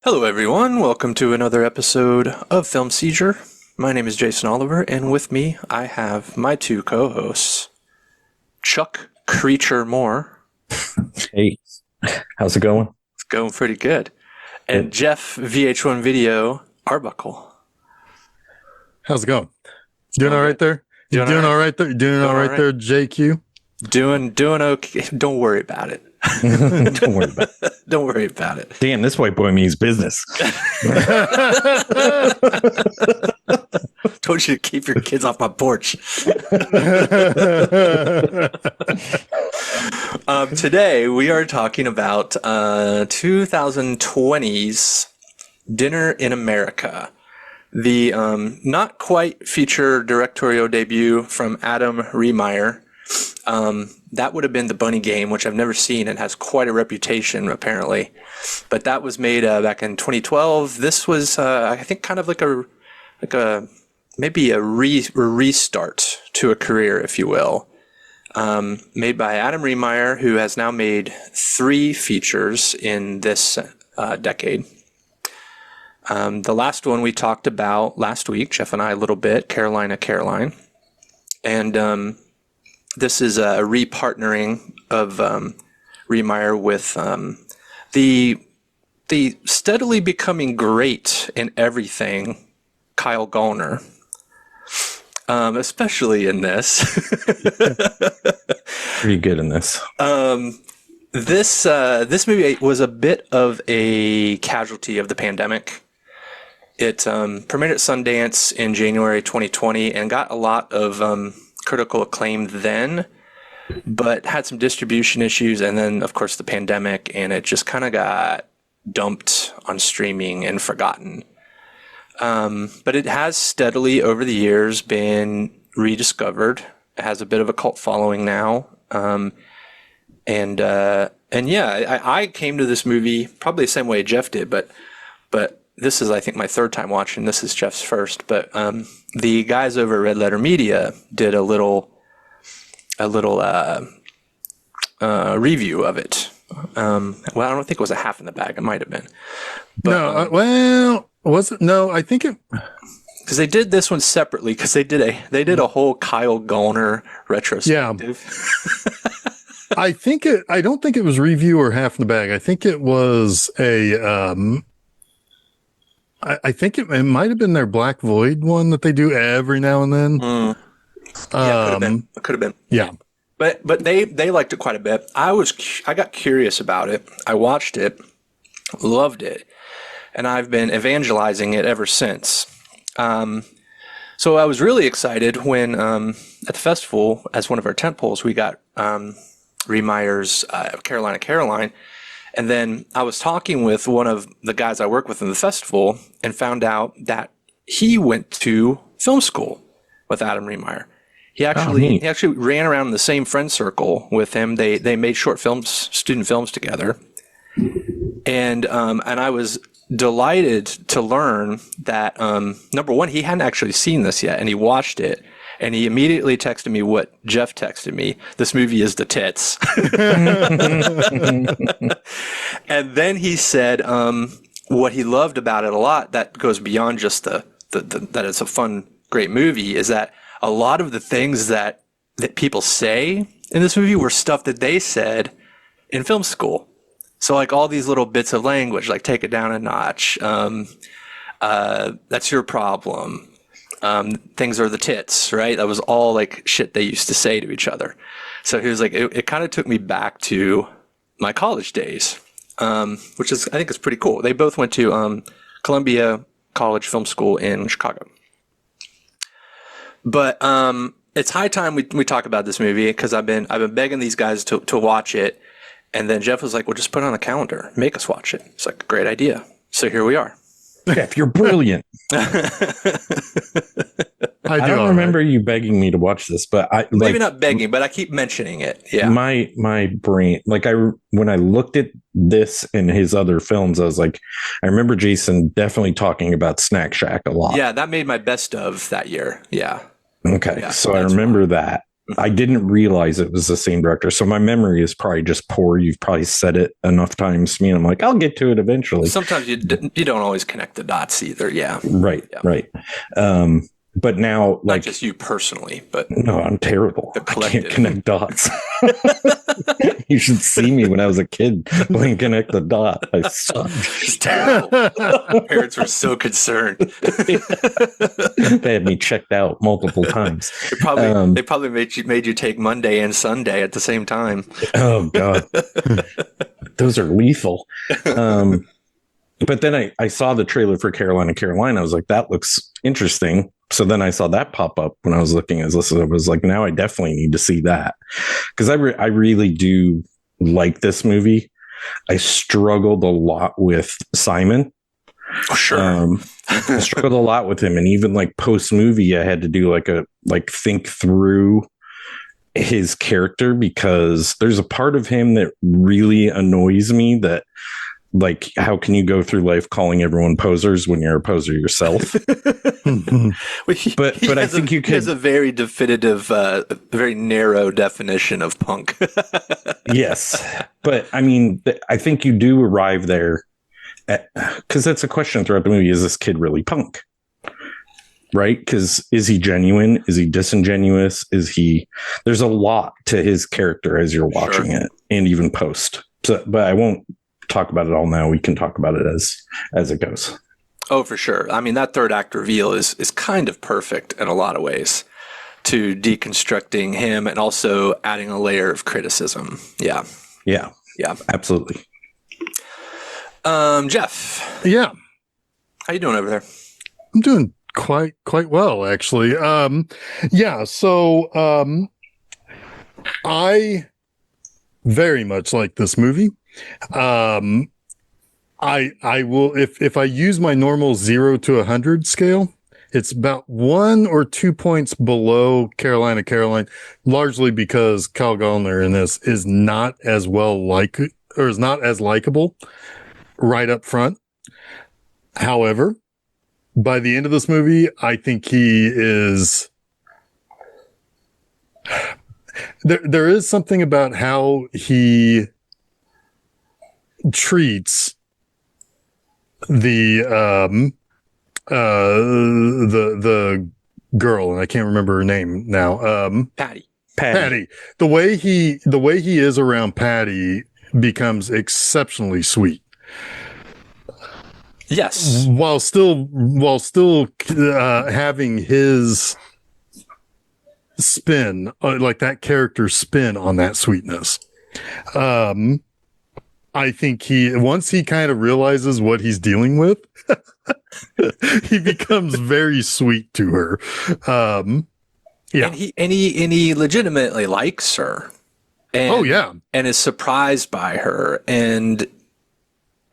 Hello, everyone. Welcome to another episode of Film Seizure. My name is Jason Oliver, and with me, I have my two co-hosts, Chuck Creature Moore. Hey, how's it going? It's going pretty good. And Jeff VH1 Video Arbuckle. How's it going? Doing all right there? Doing all right there? Doing all right there, JQ? Doing okay. Don't worry about it. Don't worry about it. Don't worry about it. Damn, this white boy means business. Told you to keep your kids off my porch. Today, we are talking about 2020's Dinner in America. The not quite feature directorial debut from Adam Rehmeier. That would have been The Bunny Game, which I've never seen and has quite a reputation, apparently. But that was made back in 2012. This was, I think, kind of like a maybe a restart to a career, if you will. Made by Adam Rehmeier, who has now made 3 features in this decade. The last one we talked about last week, Jeff and I, a little bit, Caroline. And this is a repartnering of Rehmeier with the steadily becoming great in everything, Kyle Gallner. Especially in this. Pretty good in this. This movie was a bit of a casualty of the pandemic. It premiered at Sundance in January 2020 and got a lot of critical acclaim then, but had some distribution issues, and then, of course, the pandemic, and it just kind of got dumped on streaming and forgotten. But it has steadily over the years been rediscovered. It has a bit of a cult following now. And yeah, I came to this movie probably the same way Jeff did, but this is, I think, my third time watching. This is Jeff's first, but the guys over at Red Letter Media did a little review of it. Well, I don't think it was a half in the bag. It might have been. But, No, well, was it? No, I think it. Because they did this one separately. Because they did a whole Kyle Gallner retrospective. Yeah. I don't think it was review or half in the bag. I think it was a. I think it might have been their Black Void one that they do every now and then. Yeah, it could have been. Yeah. But they liked it quite a bit. I got curious about it. I watched it, loved it, and I've been evangelizing it ever since. So I was really excited when at the festival, as one of our tentpoles, we got Rehmeier's Caroline. And then I was talking with one of the guys I work with in the festival and found out that he went to film school with Adam Rehmeier. He actually ran around in the same friend circle with him. They made short films, student films together. And I was delighted to learn that, number one, he hadn't actually seen this yet, and he watched it. And he immediately texted me what Jeff texted me. This movie is the tits. And then he said what he loved about it a lot, that goes beyond just that it's a fun, great movie, is that a lot of the things that people say in this movie were stuff that they said in film school. So like all these little bits of language, like take it down a notch. That's your problem. Things are the tits, right? That was all like shit they used to say to each other. So he was like, it kind of took me back to my college days, which is, I think is pretty cool. They both went to Columbia College Film School in Chicago. But it's high time we talk about this movie, because I've been begging these guys to watch it, and then Jeff was like, "Well, just put it on the calendar, make us watch it." It's like a great idea. So here we are. Jeff, you're brilliant. I don't remember you begging me to watch this, but maybe not begging, but I keep mentioning it. Yeah, my brain, when I looked at this and his other films, I was like, I remember Jason definitely talking about Snack Shack a lot. Yeah, that made my best of that year. Yeah. Okay, yeah, so I remember that. I didn't realize it was the same director. So my memory is probably just poor. You've probably said it enough times to me. And I'm like, I'll get to it eventually. Sometimes you don't always connect the dots either. Yeah. Right. Yeah. Right. But now, like, not just you personally, but no, I'm terrible. I can't connect dots. You should see me when I was a kid playing connect the dot. I sucked. It's terrible. Parents were so concerned. They had me checked out multiple times. They probably made you take Monday and Sunday at the same time. Oh God, those are lethal. But then I saw the trailer for Carolina. I was like, that looks interesting. So then I saw that pop up when I was looking as listeners. I was like, now I definitely need to see that, because I really do like this movie. I struggled a lot with Simon. Oh, sure. I struggled a lot with him, and even like post movie, I had to do think through his character, because there's a part of him that really annoys me. That, like, how can you go through life calling everyone posers when you're a poser yourself? But I think he has a very definitive, very narrow definition of punk. Yes, but I mean, I think you do arrive there, because that's a question throughout the movie: is this kid really punk? Right? Because is he genuine? Is he disingenuous? There's a lot to his character as you're watching it, and even post. So, but I won't talk about it all now. We can talk about it as it goes. Oh, for sure. I mean, that third act reveal is kind of perfect in a lot of ways to deconstructing him and also adding a layer of criticism. Yeah. Yeah. Yeah. Absolutely. Jeff. Yeah. How you doing over there? I'm doing quite well, actually. So I very much like this movie. I will, if I use my normal 0 to 100 scale, it's about 1 or 2 points below Carolina, largely because Kyle Gallner in this is not as is not as likable right up front. However, by the end of this movie, I think he is. There is something about how he treats the girl, and I can't remember her name now. Patty. The way he is around Patty becomes exceptionally sweet. Yes. While still having his spin, like that character's spin on that sweetness. I think once he kind of realizes what he's dealing with, he becomes very sweet to her. Yeah. And he legitimately likes her. And is surprised by her and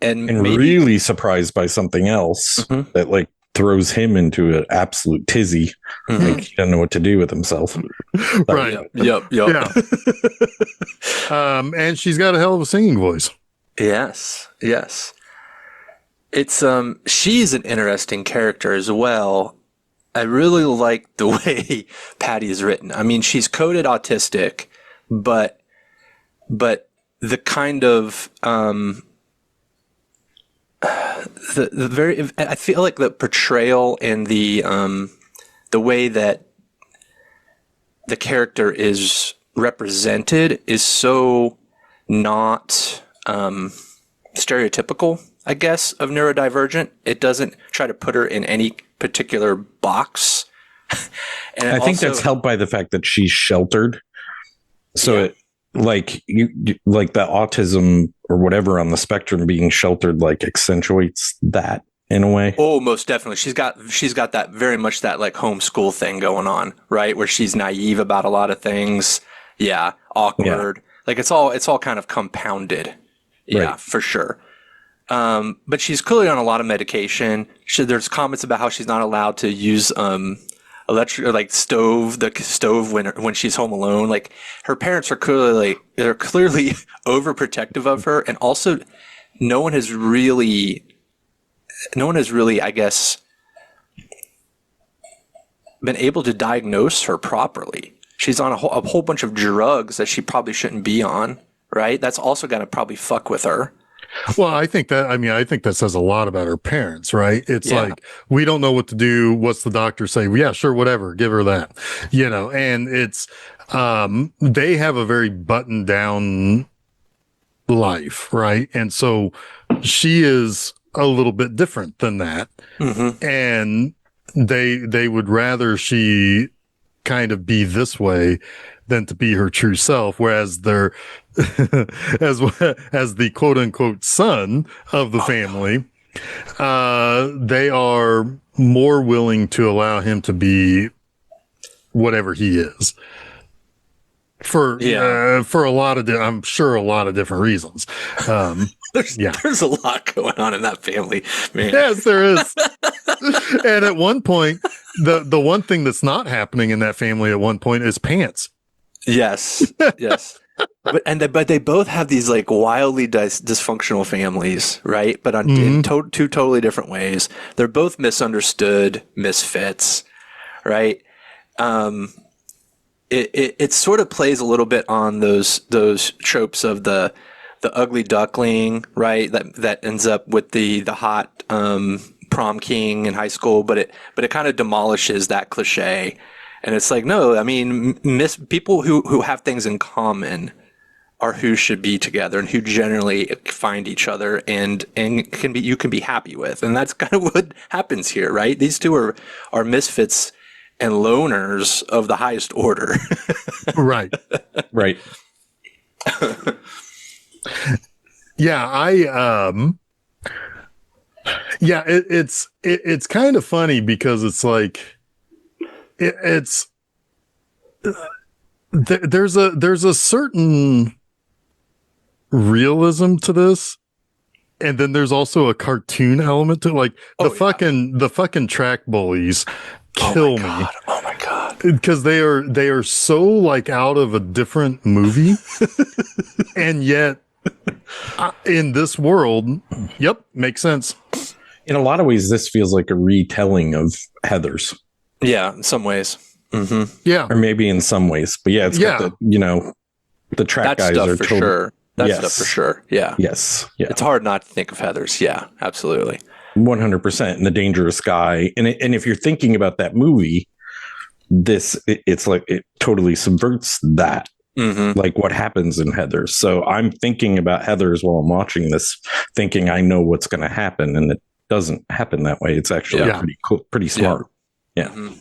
maybe really surprised by something else that like throws him into an absolute tizzy. Like he doesn't know what to do with himself. Right. Yep. Yeah. And she's got a hell of a singing voice. Yes. It's she's an interesting character as well. I really like the way Patty is written. I mean, she's coded autistic, but the kind of the very, I feel like the portrayal and the way that the character is represented is so not stereotypical, I guess, of neurodivergent. It doesn't try to put her in any particular box. And I think that's helped by the fact that she's sheltered. So it, like you like the autism or whatever on the spectrum being sheltered, like accentuates that in a way. Oh, most definitely. She's got that very much that like homeschool thing going on, right? Where she's naive about a lot of things. Yeah. Awkward. Yeah. Like it's all kind of compounded. Yeah, right. For sure. But she's clearly on a lot of medication. There's comments about how she's not allowed to use electric or like the stove when she's home alone. Like her parents are clearly overprotective of her, and also no one has really, I guess, been able to diagnose her properly. She's on a whole bunch of drugs that she probably shouldn't be on, right? That's also going to probably fuck with her. Well, I think that says a lot about her parents, right? It's Yeah. like, we don't know what to do. What's the doctor say? Yeah, sure, whatever. Give her that, and it's, they have a very buttoned down life, right? And so she is a little bit different than that. Mm-hmm. And they would rather she kind of be this way than to be her true self, whereas they're as the quote unquote son of the family, they are more willing to allow him to be whatever he is for a lot of I'm sure a lot of different reasons. There's a lot going on in that family, man. Yes, there is. And at one point, the one thing that's not happening in that family at one point is pants. Yes. But they both have these like wildly dysfunctional families, right? But in two totally different ways. They're both misunderstood misfits, right? It sort of plays a little bit on those tropes of the ugly duckling, right? That ends up with the hot prom king in high school, but it kind of demolishes that cliche. And it's like, no, I mean, people who have things in common are who should be together and who generally find each other and you can be happy with. And that's kind of what happens here, right? These two are misfits and loners of the highest order. Right. Right. Yeah, it's kind of funny because it's like there's a certain realism to this, and then there's also a cartoon element to it. Like the fucking track bullies kill me. Oh my god! Because they are so like out of a different movie, and yet in this world, yep, makes sense. In a lot of ways, this feels like a retelling of Heathers. Yeah, in some ways. Mm-hmm. Yeah, or maybe in some ways, but yeah, it's got the track guys stuff are for totally, sure. That stuff for sure. Yeah. Yes. Yeah. It's hard not to think of Heathers. Yeah, absolutely. 100%. And the dangerous guy. And if you're thinking about that movie, it's like it totally subverts that. Mm-hmm. Like what happens in Heathers. So I'm thinking about Heathers while I'm watching this, thinking I know what's going to happen, and it doesn't happen that way. It's actually pretty smart. Yeah. Mm-hmm.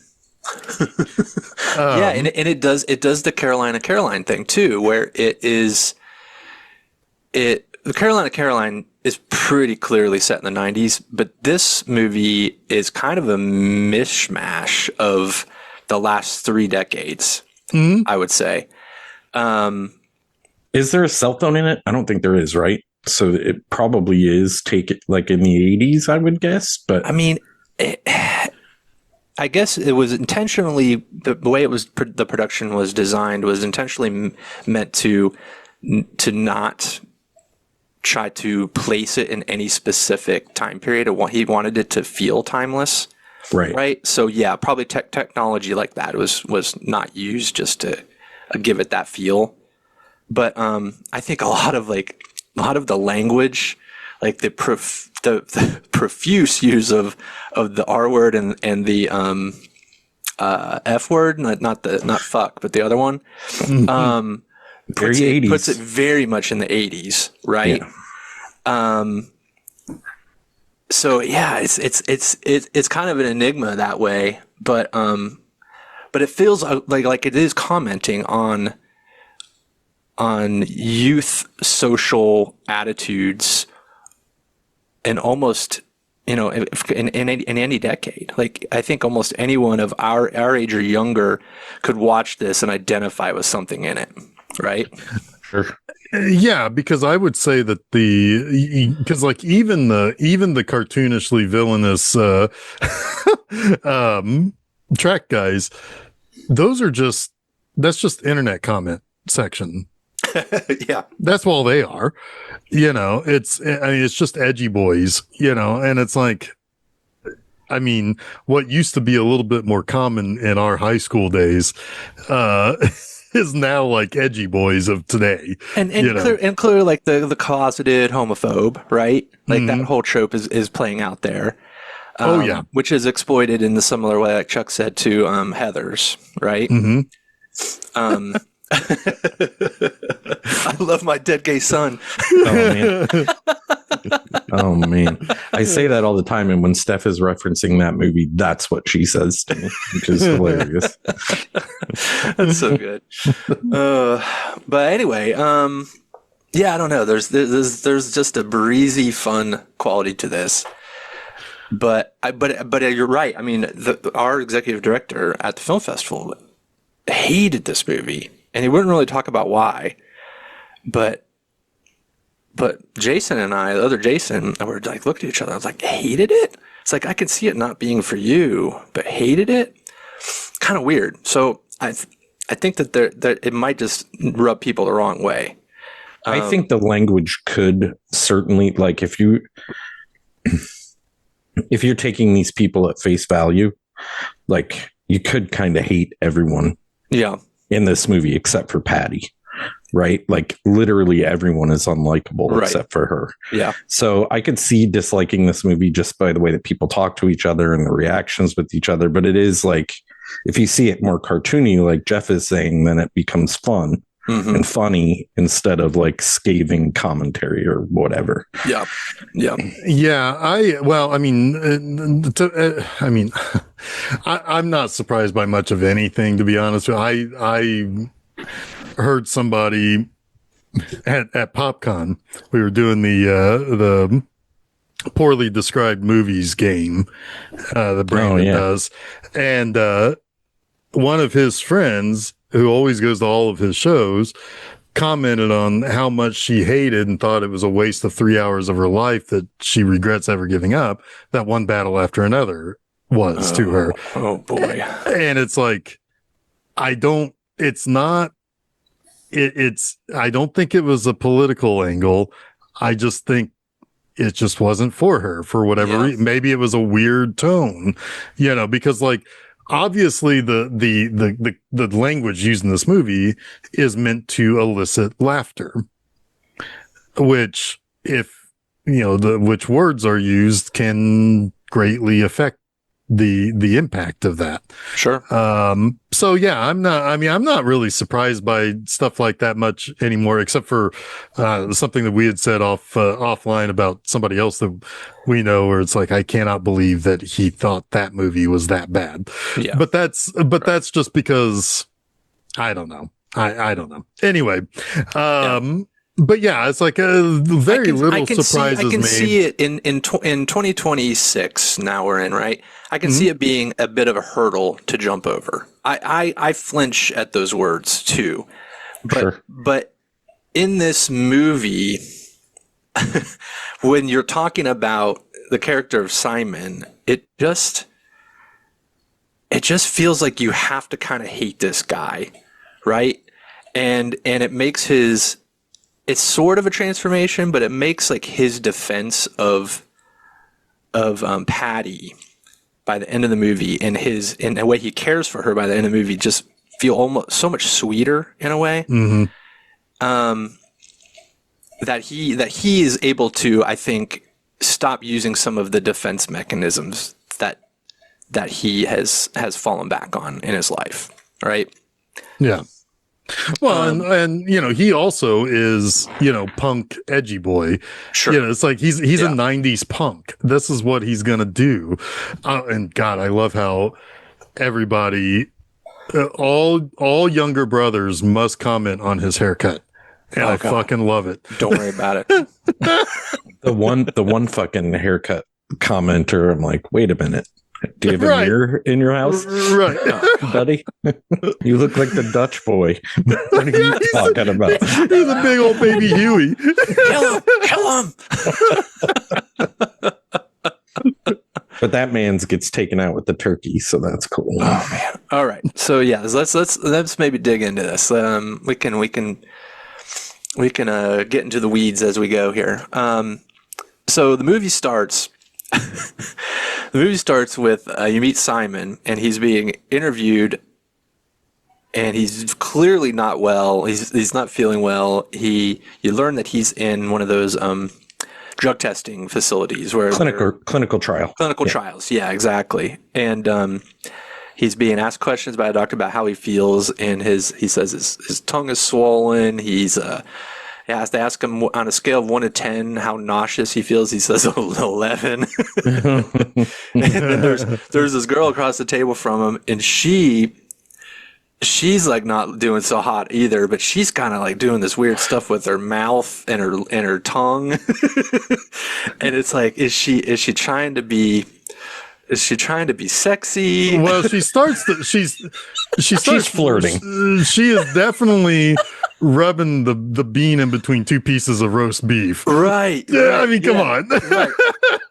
Yeah, and it does the Caroline thing too, where the Caroline is pretty clearly set in the 90s, but this movie is kind of a mishmash of the last 3 decades, I would say. Is there a cell phone in it? I don't think there is, right? So it probably is like in the 80s, I would guess. But I mean, I guess it was intentionally the way it was the production was designed was intentionally meant to not try to place it in any specific time period. He wanted it to feel timeless, right? So yeah, probably technology like that was not used just to give it that feel. But I think a lot of the language, like the profuse use of the R word and the F word, not fuck, but the other one, puts it very much in the 80s, right? Yeah. So yeah, it's kind of an enigma that way, but it feels like it is commenting on youth social attitudes. And almost, in any decade, like I think almost anyone of our age or younger could watch this and identify with something in it, right? Sure. Yeah, because I would say that because like even the cartoonishly villainous track guys, that's just internet comment section. Yeah, that's all they are. It's just edgy boys, and it's like, I mean, what used to be a little bit more common in our high school days, is now like edgy boys of today. And clearly like the closeted homophobe, right? Like that whole trope is playing out there. Oh yeah. Which is exploited in the similar way, like Chuck said, to Heathers, right? I love my dead gay son. Oh man. Oh man. I say that all the time, and when Steph is referencing that movie, that's what she says to me, which is hilarious. That's so good. But anyway, yeah, I don't know. There's just a breezy, fun quality to this. But you're right. I mean, our executive director at the film festival hated this movie, and he wouldn't really talk about why. But Jason and I, the other Jason, were like looking at each other. I was like, hated it? It's like, I can see it not being for you, but hated it? Kind of weird. So I think that it might just rub people the wrong way. I think the language could certainly, like, if you're taking these people at face value, like, you could kind of hate everyone. Yeah. In this movie, except for Patty, right? Like, literally everyone is unlikable except for her. Yeah. So I could see disliking this movie just by the way that people talk to each other and the reactions with each other. But it is like, if you see it more cartoony, like Jeff is saying, then it becomes fun and funny instead of like scathing commentary or whatever. Yeah. Yeah. Yeah. I'm not surprised by much of anything, to be honest. I heard somebody at PopCon, we were doing the poorly described movies game that Brandon does, and one of his friends who always goes to all of his shows commented on how much she hated and thought it was a waste of 3 hours of her life that she regrets ever giving up, that one battle after another was to her. Oh boy. And it's like, I don't think it was a political angle. I just think it just wasn't for her for whatever reason. Maybe it was a weird tone, because like, obviously the language used in this movie is meant to elicit laughter, which, if which words are used, can greatly affect the impact of that. Sure. So yeah, I'm not really surprised by stuff like that much anymore, except for something that we had said offline about somebody else that we know, where it's like, I cannot believe that he thought that movie was that bad. Yeah. But that's just because I don't know. I don't know. Anyway, but yeah, it's like very little surprises me. I can see it in 2026. Now we're in, right? I can see it being a bit of a hurdle to jump over. I flinch at those words too, but in this movie, when you're talking about the character of Simon, it just feels like you have to kind of hate this guy, right? And it makes it's sort of a transformation, but it makes like his defense of Patty by the end of the movie, and the way he cares for her by the end of the movie, just feel almost so much sweeter in a way. That he is able to, I think, stop using some of the defense mechanisms that he has fallen back on in his life, right? Yeah. Well, and he also is, punk edgy boy. Sure. It's like he's a 90s punk. This is what he's going to do. And God, I love how everybody, all younger brothers must comment on his haircut. And I fucking love it. Don't worry about it. The one fucking haircut commenter, I'm like, wait a minute. Do you have a mirror in your house? Right. Buddy? You look like the Dutch boy. What are you talking about? He's a big old baby Huey. Kill him. But that man's gets taken out with the turkey, so that's cool. Oh man. All right. So yeah, let's maybe dig into this. We can get into the weeds as we go here. So the movie starts. The movie starts with you meet Simon, and he's being interviewed, and he's clearly not well. He's not feeling well. You learn that he's in one of those drug testing facilities where clinical trials. Yeah, exactly. And he's being asked questions by a doctor about how he feels, and he says his tongue is swollen. They ask him on a scale of 1 to 10 how nauseous he feels. He says 11. And then there's this girl across the table from him, and she's like not doing so hot either, but she's kind of like doing this weird stuff with her mouth and her tongue. And it's like, is she trying to be sexy? Well, she's flirting. She is definitely rubbing the bean in between two pieces of roast beef. Right. Yeah, right, I mean, come on. Right.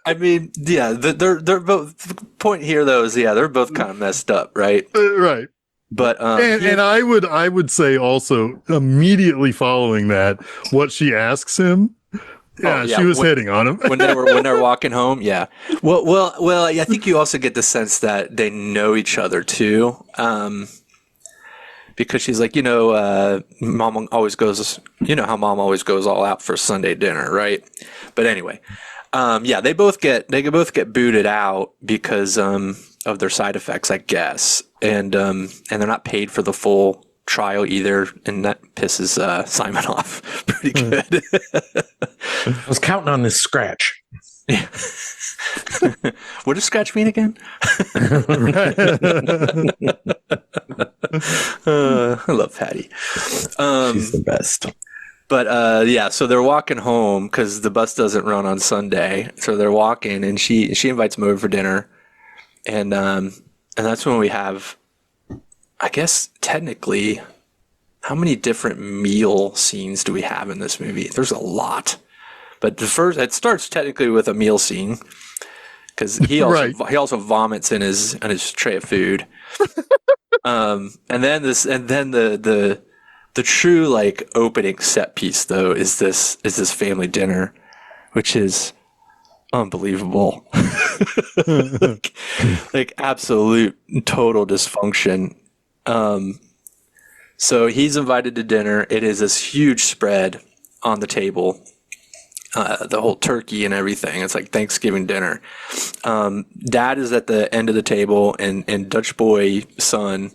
I mean, yeah, they're both, the point here though is, they're both kind of messed up, right? Right. But and I would say also immediately following that, what she asks him, she was hitting on him when they're walking home. Yeah. Well. I think you also get the sense that they know each other too, because she's like, Mom always goes. You know how Mom always goes all out for Sunday dinner, right? But anyway, they both get booted out because of their side effects, I guess, and they're not paid for the full trial either, and that pisses Simon off pretty good. I was counting on this scratch. Yeah. What does scratch mean again? I love Patty. She's the best. But so they're walking home because the bus doesn't run on Sunday. So they're walking, and she invites him over for dinner, and that's when we have, I guess technically, how many different meal scenes do we have in this movie? There's a lot. But it starts technically with a meal scene because he also vomits in his tray of food. And then the true like opening set piece though is this family dinner, which is unbelievable. like absolute total dysfunction. So he's invited to dinner. It is this huge spread on the table. The whole turkey and everything. It's like Thanksgiving dinner. Dad is at the end of the table, and Dutch boy son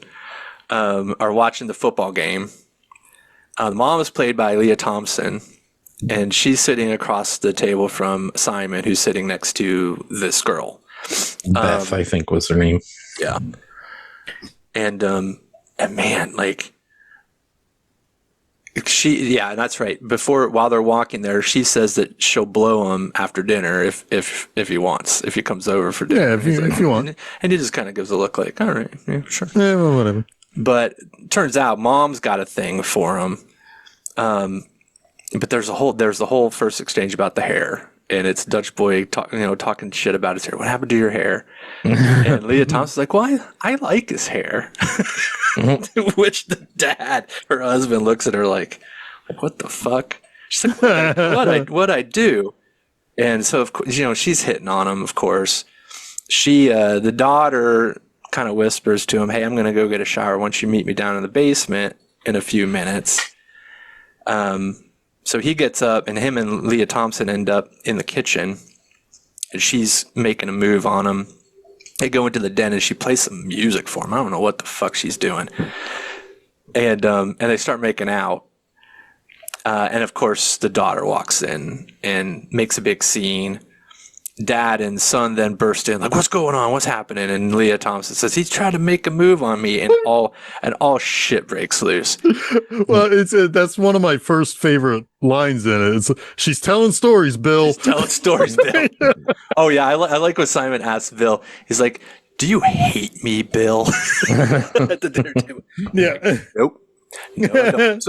are watching the football game. The mom is played by Leah Thompson, and she's sitting across the table from Simon, who's sitting next to this girl. Beth, I think was her name. Yeah. And man, like, that's right. While they're walking there, she says that she'll blow him after dinner if he wants, if he comes over for dinner. Yeah, if you want. And he just kind of gives a look like, all right, yeah, sure. Yeah, well, whatever. But turns out Mom's got a thing for him. But there's the whole first exchange about the hair, and it's Dutch boy talking shit about his hair. What happened to your hair? And Leah Thompson's like, well, I like his hair. To which the dad, her husband, looks at her like what the fuck? She's like, what I do? And so of course, she's hitting on him. Of course, the daughter kind of whispers to him, "Hey, I'm gonna go get a shower. Once you meet me down in the basement in a few minutes." So he gets up, and him and Leah Thompson end up in the kitchen, and she's making a move on him. They go into the den, and she plays some music for him. I don't know what the fuck she's doing. And they start making out. And of course, the daughter walks in and makes a big scene. Dad and son then burst in like, "What's going on? What's happening?" And Leah Thompson says, "He's trying to make a move on me," and all shit breaks loose. Well, that's one of my first favorite lines in it. It's, "She's telling stories, Bill." She's telling stories, Bill. Oh yeah, I like what Simon asks Bill. He's like, "Do you hate me, Bill?" At the dinner table. Yeah. Nope. No, I don't.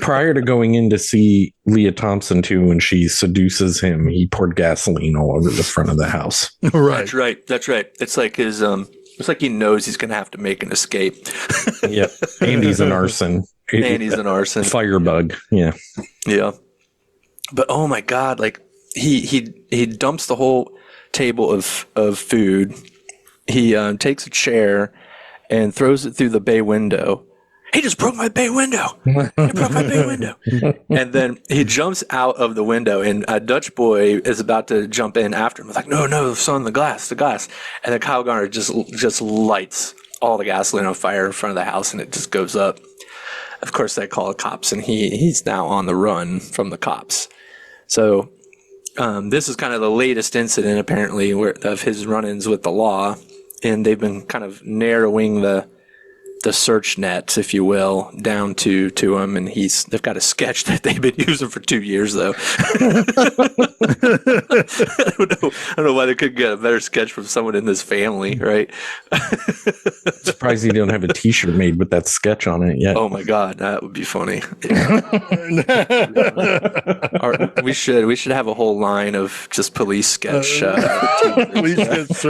Prior to going in to see Leah Thompson too, when she seduces him, he poured gasoline all over the front of the house. Right. That's right. It's like his it's like he knows he's gonna have to make an escape. Yep. And he's an arson. Firebug. Yeah. Yeah. But oh my God, like he dumps the whole table of food. He takes a chair and throws it through the bay window. He just broke my bay window. He broke my bay window. And then he jumps out of the window, and a Dutch boy is about to jump in after him. He's like, no, son, the glass. And then Kyle Gallner just lights all the gasoline on fire in front of the house, and it just goes up. Of course, they call the cops, and he's now on the run from the cops. So this is kind of the latest incident, apparently, of his run-ins with the law, and they've been kind of narrowing the search net, if you will, down to him, and they've got a sketch that they've been using for 2 years, though. I don't know why they couldn't get a better sketch from someone in this family, right? Surprised you don't have a T-shirt made with that sketch on it yet. Oh my God, that would be funny. We should have a whole line of just police sketch. Police sketch.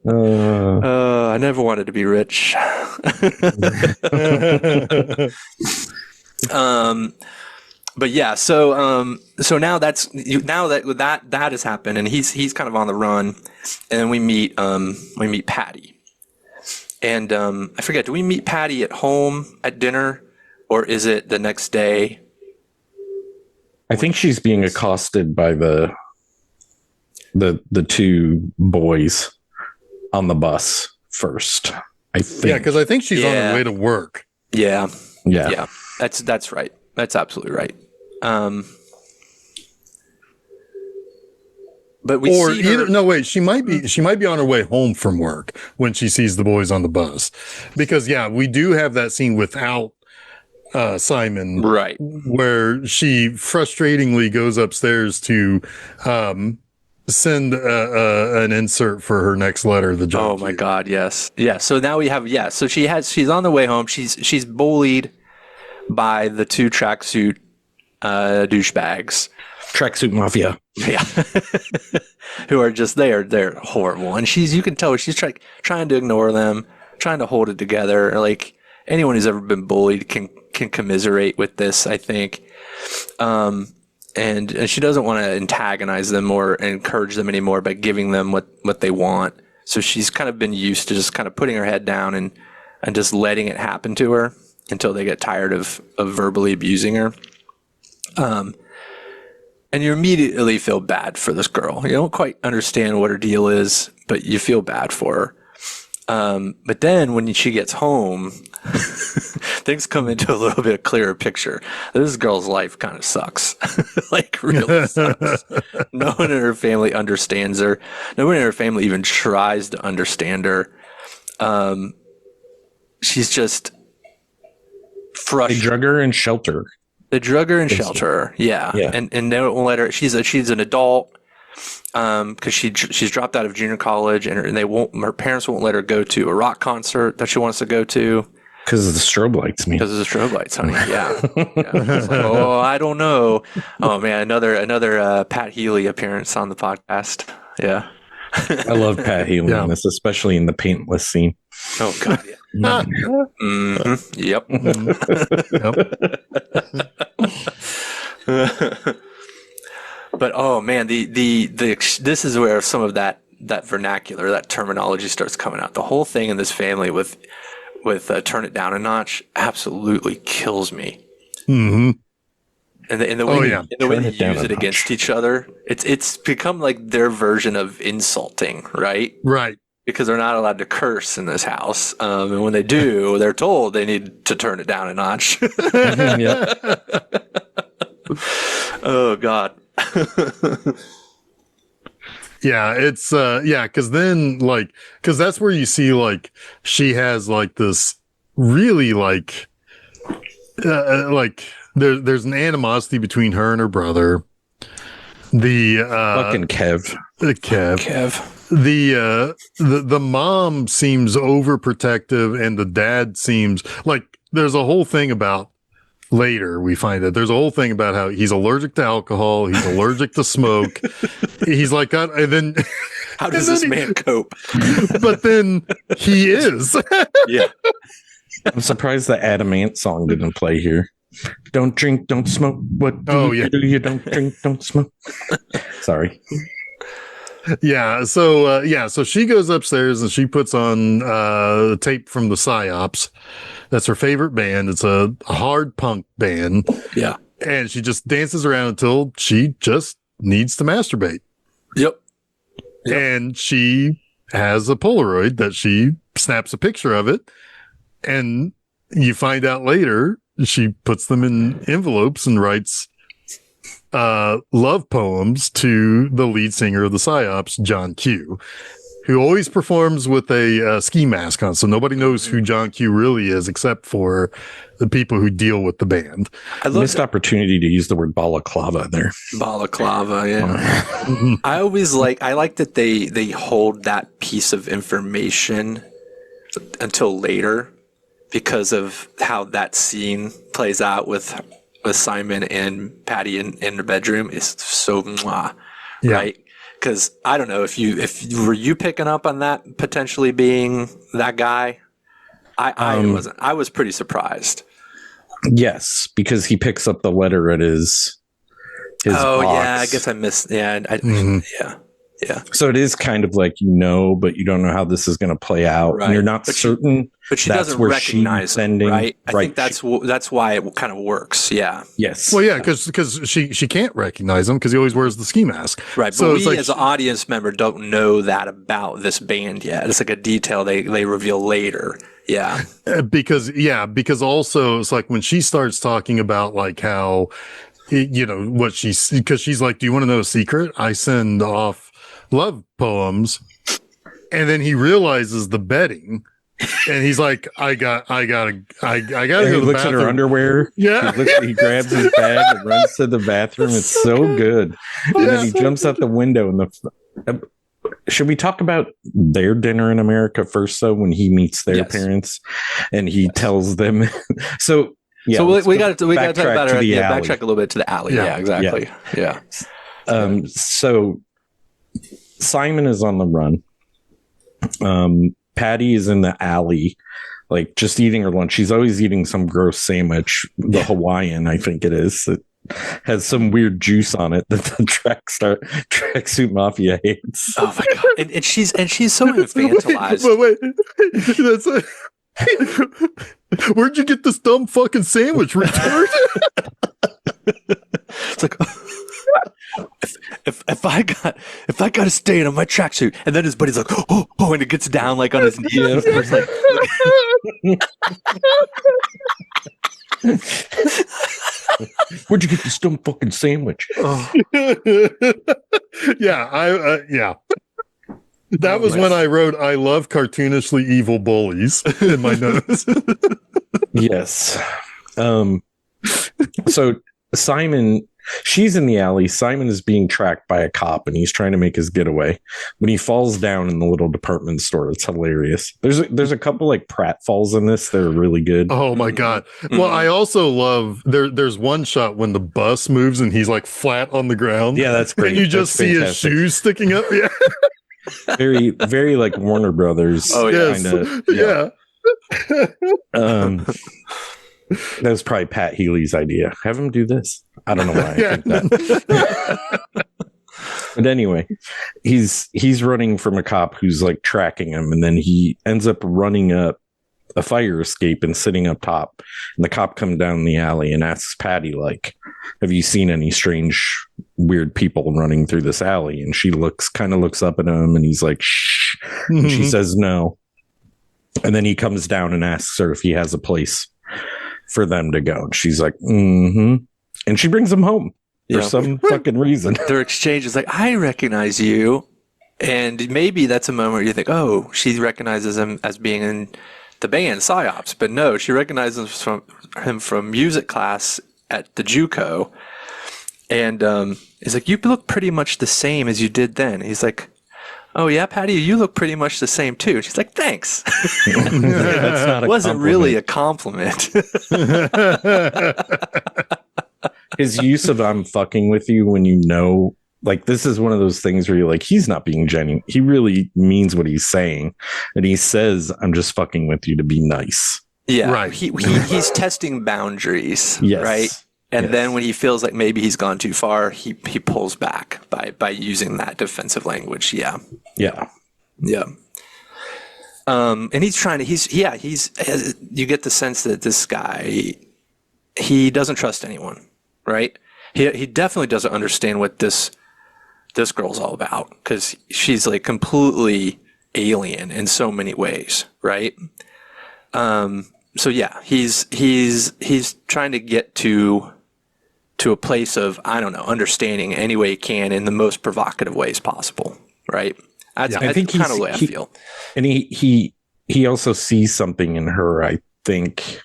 I never wanted to be rich. But yeah, so now that has happened, and he's kind of on the run, and then we meet Patty, and I forget, do we meet Patty at home at dinner, or is it the next day? I think she's being accosted by the two boys on the bus first. I think. Yeah, because I think she's on her way to work. Yeah. That's right. That's absolutely right. But we see her. No, wait. She might be on her way home from work when she sees the boys on the bus, because we do have that scene without Simon, right, where she frustratingly goes upstairs to send an insert for her next letter. The job. Oh my God, yes, yeah. So now we have So she's on the way home. She's bullied by the two tracksuit douchebags, tracksuit mafia. Yeah, who are just they're horrible, and you can tell she's trying to ignore them, trying to hold it together. Like anyone who's ever been bullied can commiserate with this, I think. And she doesn't want to antagonize them or encourage them anymore by giving them what they want. So she's kind of been used to just kind of putting her head down and just letting it happen to her until they get tired of verbally abusing her. And you immediately feel bad for this girl. You don't quite understand what her deal is, but you feel bad for her. But then when she gets home, things come into a little bit clearer picture. This girl's life kind of sucks. Like, really sucks. No one in her family understands her. No one in her family even tries to understand her. She's just frustrated. They drug her in shelter. Yeah. And they won't let her. She's an adult. Because she's dropped out of junior college, and her parents won't let her go to a rock concert that she wants to go to because of the strobe lights. Because of the strobe lights, honey. Yeah. It's like, I don't know. Oh man, another Pat Healy appearance on the podcast. Yeah. I love Pat Healy in this, especially in the paintless scene. Oh God, yeah. Mm-hmm. Yep. But oh man, this is where some of that vernacular, that terminology starts coming out. The whole thing in this family with turn it down a notch absolutely kills me. Mm-hmm. And the way they use it against each other, it's become like their version of insulting, right? Right. Because they're not allowed to curse in this house, and when they do, they're told they need to turn it down a notch. Oh God. Yeah, it's because then because that's where you see she has this really there's an animosity between her and her brother. The fucking Kev. The mom seems overprotective, and the dad seems there's a whole thing about. Later, we find that there's a whole thing about how he's allergic to alcohol, he's allergic to smoke. He's like, God, and then how does this man cope? But then he is. Yeah. I'm surprised the Adam Ant song didn't play here. Don't drink, don't smoke. What do you do? You don't drink, don't smoke. Sorry. Yeah. So she goes upstairs and she puts on the tape from the Psyops. That's her favorite band. It's a hard punk band. Yeah. And she just dances around until she just needs to masturbate. Yep. And she has a Polaroid that she snaps a picture of it. And you find out later she puts them in envelopes and writes love poems to the lead singer of the Psyops, John Q, who always performs with a ski mask on. So nobody knows who John Q really is except for the people who deal with the band. I missed opportunity to use the word balaclava there. Balaclava, yeah. I like that they hold that piece of information until later because of how that scene plays out with Simon and Patty in the bedroom is so mwah, right? Because I don't know if were you picking up on that potentially being that guy? I wasn't. I was pretty surprised. Yes, because he picks up the letter at his box. Yeah, I guess I missed. Yeah, yeah. So it is kind of like but you don't know how this is going to play out, right. And you're not certain. But she doesn't recognize him, right? I think that's why it kind of works. Yeah. Yes. Well, yeah, because she can't recognize him because he always wears the ski mask. Right. So but we as an audience member don't know that about this band yet. It's like a detail they reveal later. Yeah. Because also it's like when she starts talking about like how, because she's like, do you want to know a secret? I send off love poems. And then he realizes the betting. And he's like, I gotta go to he looks bathroom. at her underwear. Yeah. He grabs his bag and runs to the bathroom. It's so good. And then he jumps out the window. Should we talk about their dinner in America first, though, when he meets their parents and he tells them? So we got to talk about her. Backtrack a little bit to the alley. Yeah, exactly. Yeah. So Simon is on the run. Patty is in the alley, like just eating her lunch. She's always eating some gross sandwich, the Hawaiian, I think it is. It has some weird juice on it that the tracksuit mafia hates. Oh my god! And she's so infantilized. Wait, where'd you get this dumb fucking sandwich, retard? It's like. If I got a stain on my tracksuit, and then his buddy's like, oh, and it gets down like on his knees. It's like, where'd you get this dumb fucking sandwich? Yeah. That was when I wrote, I love cartoonishly evil bullies in my notes. Yes. So Simon, she's in the alley. Simon is being tracked by a cop and he's trying to make his getaway when he falls down in the little department store. It's hilarious. There's a couple like pratfalls in this. They're really good. Oh my God. Well, I also love there's one shot when the bus moves and he's like flat on the ground. Yeah, that's great. And you just see his shoes sticking up. Yeah. Very, very like Warner Brothers. Oh, yes. Kinda, yeah. That was probably Pat Healy's idea. Have him do this. I don't know why I think that. But anyway, he's running from a cop who's like tracking him, and then he ends up running up a fire escape and sitting up top. And the cop comes down the alley and asks Patty, like, have you seen any strange, weird people running through this alley? And she looks up at him and he's like, shh. And she says no. And then he comes down and asks her if he has a place for them to go. And she's like, mm-hmm. And she brings him home for some fucking reason. Their exchange is like, I recognize you. And maybe that's a moment where you think, oh, she recognizes him as being in the band Psyops. But no, she recognizes him from music class at the JUCO. And he's like, you look pretty much the same as you did then. He's like, oh yeah, Patty, you look pretty much the same too. She's like, thanks. That's not a wasn't really a compliment. His use of "I'm fucking with you" when you know, like, this is one of those things where you're like, he's not being genuine. He really means what he's saying, and he says, "I'm just fucking with you" to be nice. Yeah, Right. He's testing boundaries, Yes. right? And Yes. then when he feels like maybe he's gone too far, he pulls back by using that defensive language. Yeah. Yeah. Yeah. And he's trying to, you get the sense that this guy, he doesn't trust anyone, right? He definitely doesn't understand what this girl's all about, because she's like completely alien in so many ways, right? So yeah, he's trying to get to a place of, I don't know, understanding any way he can in the most provocative ways possible, right? That's I think kind of the way I feel. And he also sees something in her, I think,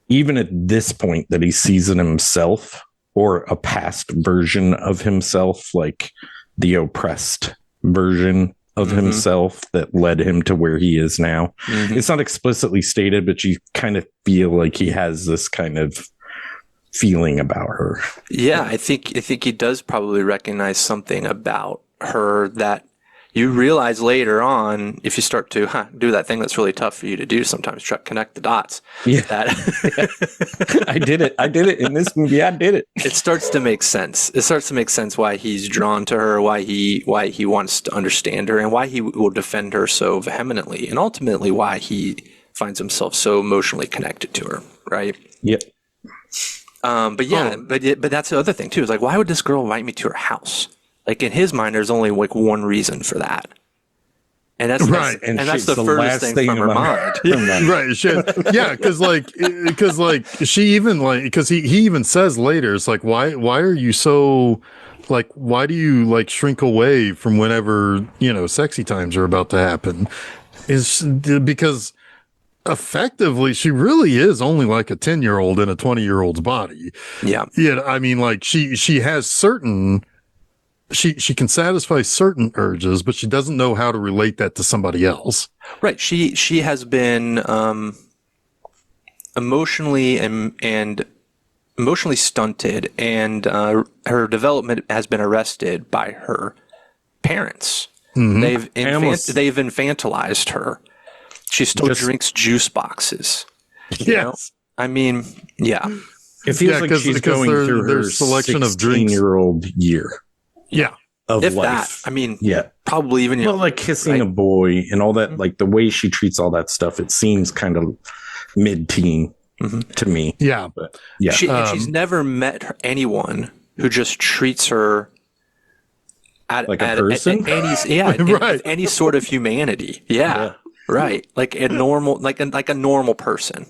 even at this point, that he sees in himself or a past version of himself, like the oppressed version of himself that led him to where he is now. It's not explicitly stated, but you kind of feel like he has this kind of feeling about her. Yeah, I think he does probably recognize something about her that you realize later on, if you start to do that thing that's really tough for you to do sometimes, try to connect the dots. Yeah. That I did it in this movie. I did it. It starts to make sense. It starts to make sense why he's drawn to her, why he wants to understand her, and why he will defend her so vehemently, and ultimately why he finds himself so emotionally connected to her, right? Yep. But that's the other thing too. Is like, why would this girl invite me to her house? Like, in his mind, there's only like one reason for that, and that's Right. and that's the furthest thing from her mind. Right. Yeah. Cause she even because he even says later, it's like, why are you so like, why do you like shrink away from whenever, sexy times are about to happen? Is because effectively she really is only like a 10-year-old in a 20-year-old's body. Yeah. Yeah. I mean, like she has certain, she can satisfy certain urges, but she doesn't know how to relate that to somebody else. Right. She has been emotionally and emotionally stunted, and her development has been arrested by her parents. They've infantilized her. She still drinks juice boxes. Yes. I mean, yeah. It feels like she's going through her selection of drinks. 16-year-old year. Yeah. Of If life. that, I mean, Yeah. probably even like kissing a boy and all that, like the way she treats all that stuff, it seems kind of mid-teen to me. Yeah. But yeah. She's never met anyone who just treats her like a person. Right. any sort of humanity. Yeah. Right. Like a normal, like a normal person.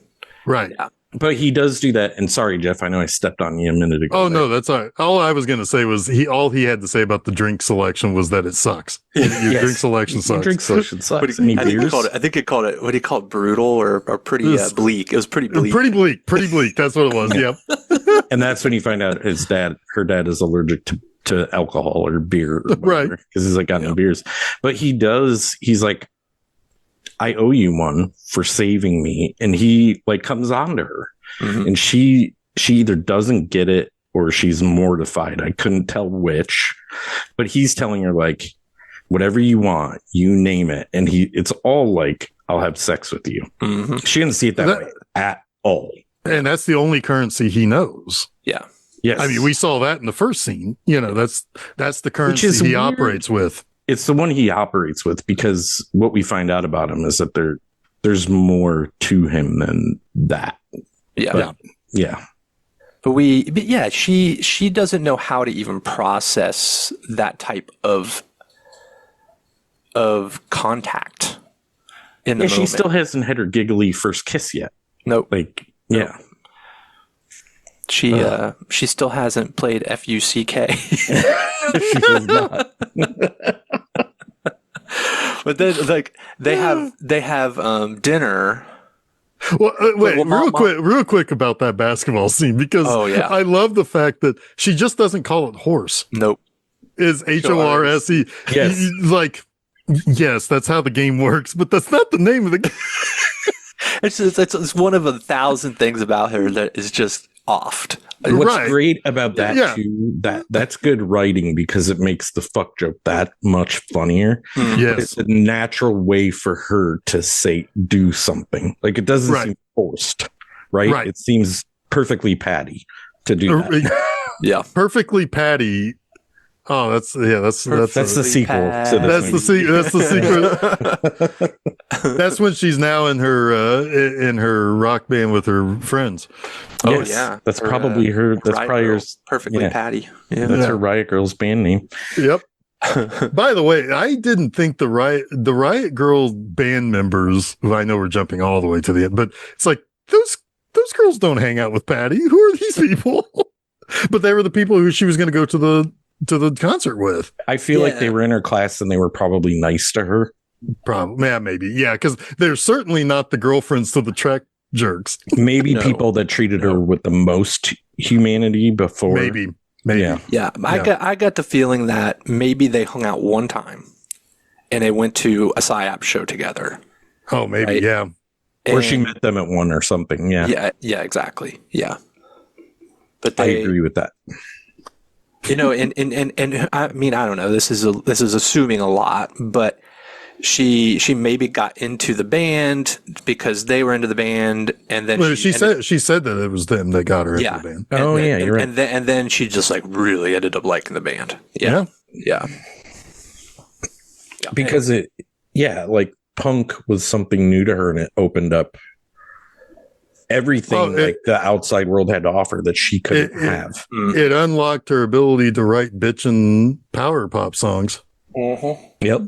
Right. Yeah. But he does do that. And sorry, Jeff, I know I stepped on you a minute ago. Oh, no, that's all right. All I was going to say was all he had to say about the drink selection was that it sucks. Your drink selection sucks. Your drink selection sucks. I think he called it, what he called brutal or pretty bleak. It was pretty bleak. Pretty bleak. That's what it was. Yep. And that's when you find out her dad is allergic to alcohol or beer. Or right. Because he's like, got no beers. But he's like, I owe you one for saving me. And he like comes on to her and she either doesn't get it or she's mortified. I couldn't tell which, but he's telling her like, whatever you want, you name it. And it's all like, I'll have sex with you. She didn't see it that way at all. And that's the only currency he knows. Yeah. Yes. I mean, we saw that in the first scene, that's the currency he operates with. It's the one he operates with, because what we find out about him is that there's more to him than that. Yeah. Yeah. But yeah, she doesn't know how to even process that type of contact in the moment. She still hasn't had her giggly first kiss yet. Nope. Like, yeah. She still hasn't played FUCK. She has not. But then, like, they have dinner. Well, wait, real quick about that basketball scene, because I love the fact that she just doesn't call it horse. Nope. Is HORSE. Yes. Like, yes, that's how the game works, but that's not the name of the game. It's one of 1,000 things about her that is just offed. What's Right. great about that Yeah. too, that's good writing because it makes the fuck joke that much funnier. Yes. It's a natural way for her to do something. Like it doesn't Right. seem forced, right? Right. It seems perfectly Patty to do that. Yeah. Perfectly Patty. Oh, that's That's the sequel to this movie. That's the secret. That's when she's now in her rock band with her friends. Oh Yes, yeah. that's probably her. That's Riot probably her. Girl. Perfectly Patty. Yeah. That's her Riot Girl's band name. Yep. By the way, I didn't think the Riot Girl band members, who I know we're jumping all the way to the end, but it's like those girls don't hang out with Patty. Who are these people? But they were the people who she was going to go to the concert with. I feel like they were in her class and they were probably nice to her. Probably, yeah, maybe, yeah, because they're certainly not the girlfriends to the Trek jerks. Maybe people that treated her with the most humanity before. Maybe. Yeah. I got the feeling that maybe they hung out one time and they went to a PSYOP show together. Oh, maybe, right? yeah. Or she met them at one or something. Yeah. Yeah, exactly. Yeah. But I agree with that. You know, and I mean, I don't know. This is assuming a lot, but she maybe got into the band because they were into the band, and then she said that it was them that got her into the band. You're right. And then she just like really ended up liking the band. Yeah. Because like punk was something new to her, and it opened up everything the outside world had to offer that she couldn't have. It unlocked her ability to write bitchin' power pop songs. Yep.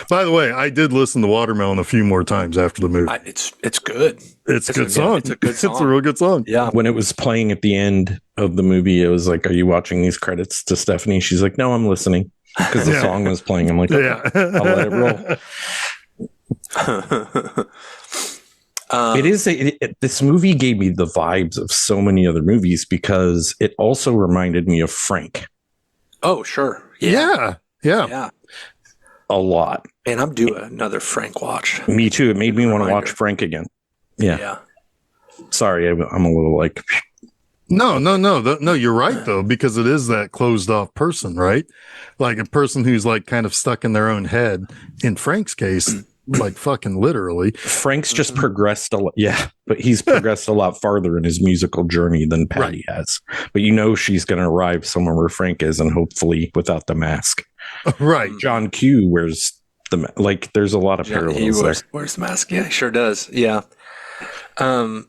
By the way, I did listen to Watermelon a few more times after the movie. It's good. It's a good song. It's a good song. It's a real good song. Yeah. When it was playing at the end of the movie, it was like, "Are you watching these credits?" To Stephanie, she's like, "No, I'm listening," because the song was playing. I'm like, okay, I'll let it roll. This movie gave me the vibes of so many other movies because it also reminded me of Frank. Oh, sure. Yeah. A lot. And I'm due another Frank watch. Me too. It made me want to watch Frank again. Yeah. Sorry, I'm a little like. No. You're right though, because it is that closed off person, right? Like a person who's like kind of stuck in their own head. In Frank's case, like fucking literally. Frank's just progressed a lot. Yeah, but he's progressed a lot farther in his musical journey than Patty has. But she's going to arrive somewhere where Frank is, and hopefully without the mask. Right. John Q wears there's a lot of parallels he there. wears the mask. Yeah, he sure does. Yeah. You're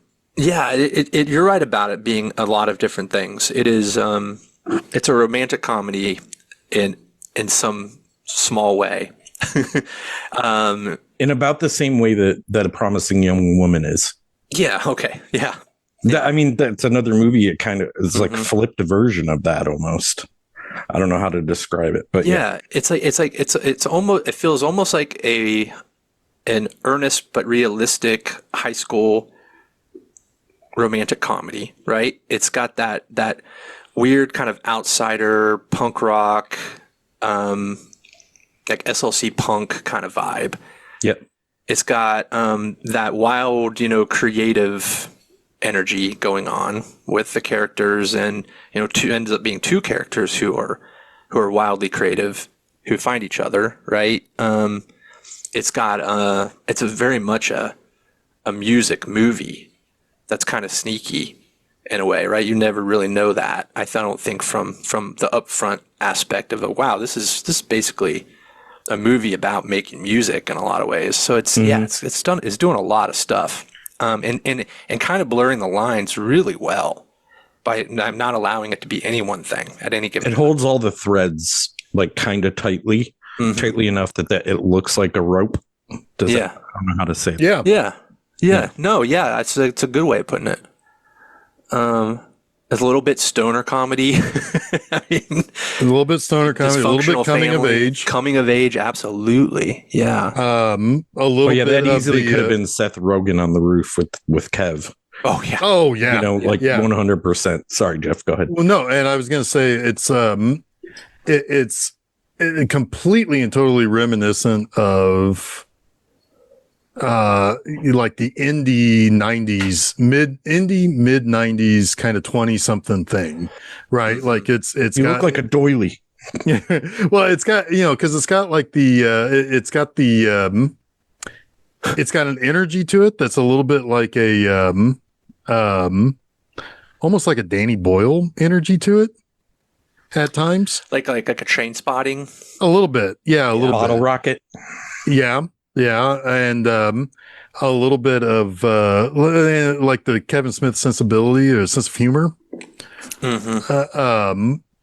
right about it being a lot of different things. It is, it's a romantic comedy in some small way. In about the same way that A Promising Young Woman is. Yeah. Okay. Yeah. That's another movie. It kind of is like flipped version of that almost. I don't know how to describe it, but it's almost, it feels almost like an earnest but realistic high school romantic comedy, right? It's got that weird kind of outsider punk rock, like SLC punk kind of vibe. Yep. It's got that wild, creative energy going on with the characters, and ends up being two characters who are wildly creative, who find each other, right? It's got it's a very much a music movie that's kind of sneaky in a way, right? You never really know that. I don't think from the upfront aspect of it. Wow, this is basically a movie about making music in a lot of ways. So it's doing a lot of stuff. And kind of blurring the lines really well by not allowing it to be any one thing at any given time. It holds all the threads like kind of tightly enough that it looks like a rope. I don't know how to say it. Yeah. No, it's a good way of putting it. It's a little bit stoner comedy. A little bit stoner comedy, a little bit coming of age. Coming of age, absolutely. Yeah. A little bit. That easily could have been Seth Rogen on the roof with Kev. Oh yeah. 100%. Sorry, Jeff. Go ahead. Well, no, and I was going to say it's completely and totally reminiscent of like the mid 90s kind of 20 something thing, right? Mm-hmm. Like it's you look like a doily. Well, it's got, because it's got like it's got an energy to it that's a little bit like a almost like a Danny Boyle energy to it at times, like a Train Spotting, a little bit, a little Bottle bit. Rocket, yeah, and a little bit of like the Kevin Smith sensibility or sense of humor,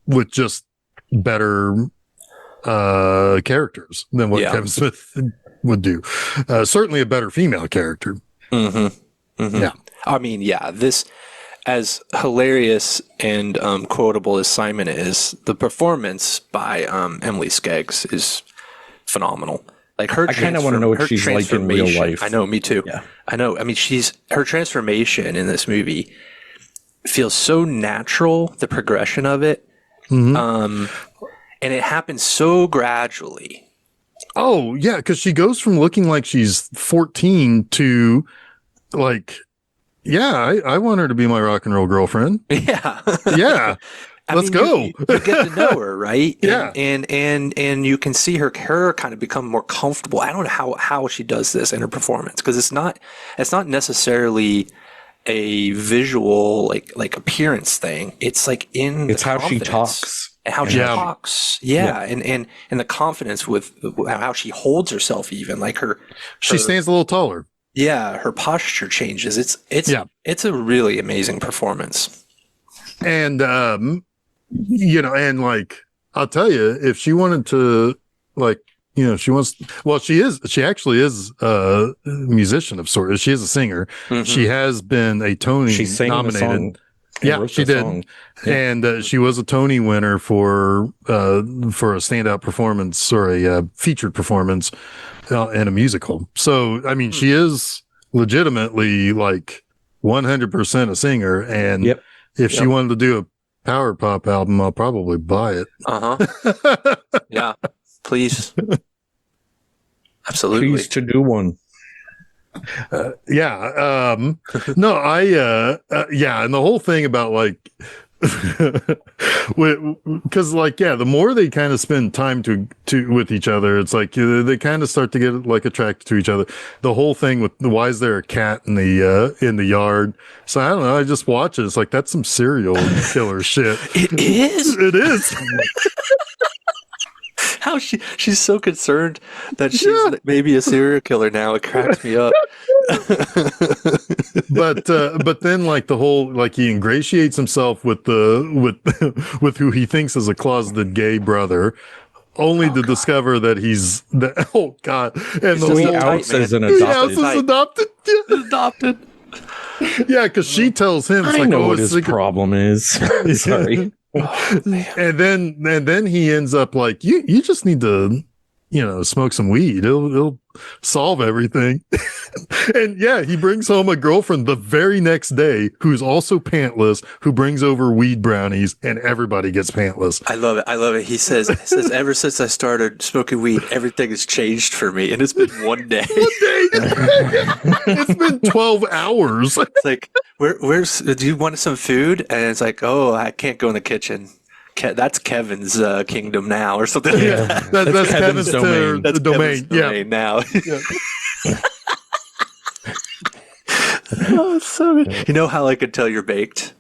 with just better characters than what Kevin Smith would do. Certainly a better female character. Yeah, I mean, this, as hilarious and quotable as Simon is, the performance by Emily Skeggs is phenomenal. Like I kind of want to know what she's like in real life. I know, me too. Yeah. I know. I mean, her transformation in this movie feels so natural. The progression of it, and it happens so gradually. Oh yeah, because she goes from looking like she's 14 to like, I want her to be my rock and roll girlfriend. Yeah, yeah. Let's go. You get to know her, right? Yeah. And you can see her kind of become more comfortable. I don't know how she does this in her performance, because it's not necessarily a visual like appearance thing. It's like it's how she talks. And how she talks. Yeah. And the confidence with how she holds herself, even like she stands a little taller. Yeah, her posture changes. It's a really amazing performance. And and like, I'll tell you, if she wanted to, like, she actually is a musician of sorts. She is a singer. She has been a Tony nominated. Yeah, she did. And she was a Tony winner for a standout performance or a featured performance in a musical. So, I mean, she is legitimately like 100% a singer. And if she wanted to do a power pop album, I'll probably buy it. Yeah, please. Absolutely. Please to do one. No, and the whole thing about like, because like, the more they kind of spend time to with each other, it's like they kind of start to get like attracted to each other. The whole thing with why is there a cat in the yard? So I don't know. I just watch it. It's like, that's some serial killer shit. It is. It is. How she's so concerned that she's maybe a serial killer now. It cracks me up. but then like the whole, like, he ingratiates himself with who he thinks is a closeted gay brother, only to discover that he's and the house is an adopted. Adopted. Yeah, because she tells him, I know what his problem is. Sorry. Oh, and then he ends up like, you just need to, smoke some weed. It'll solve everything. And he brings home a girlfriend the very next day who's also pantless, who brings over weed brownies, and everybody gets pantless. I love it. He says, ever since I started smoking weed, everything has changed for me. And it's been one day. It's been 12 hours. It's like, where's, do you want some food? And it's like, oh, I can't go in the kitchen. That's Kevin's kingdom now, or something. Yeah, that's Kevin's domain. That's domain. Kevin's domain now. Yeah. Oh, it's so good. You know how I could tell you're baked?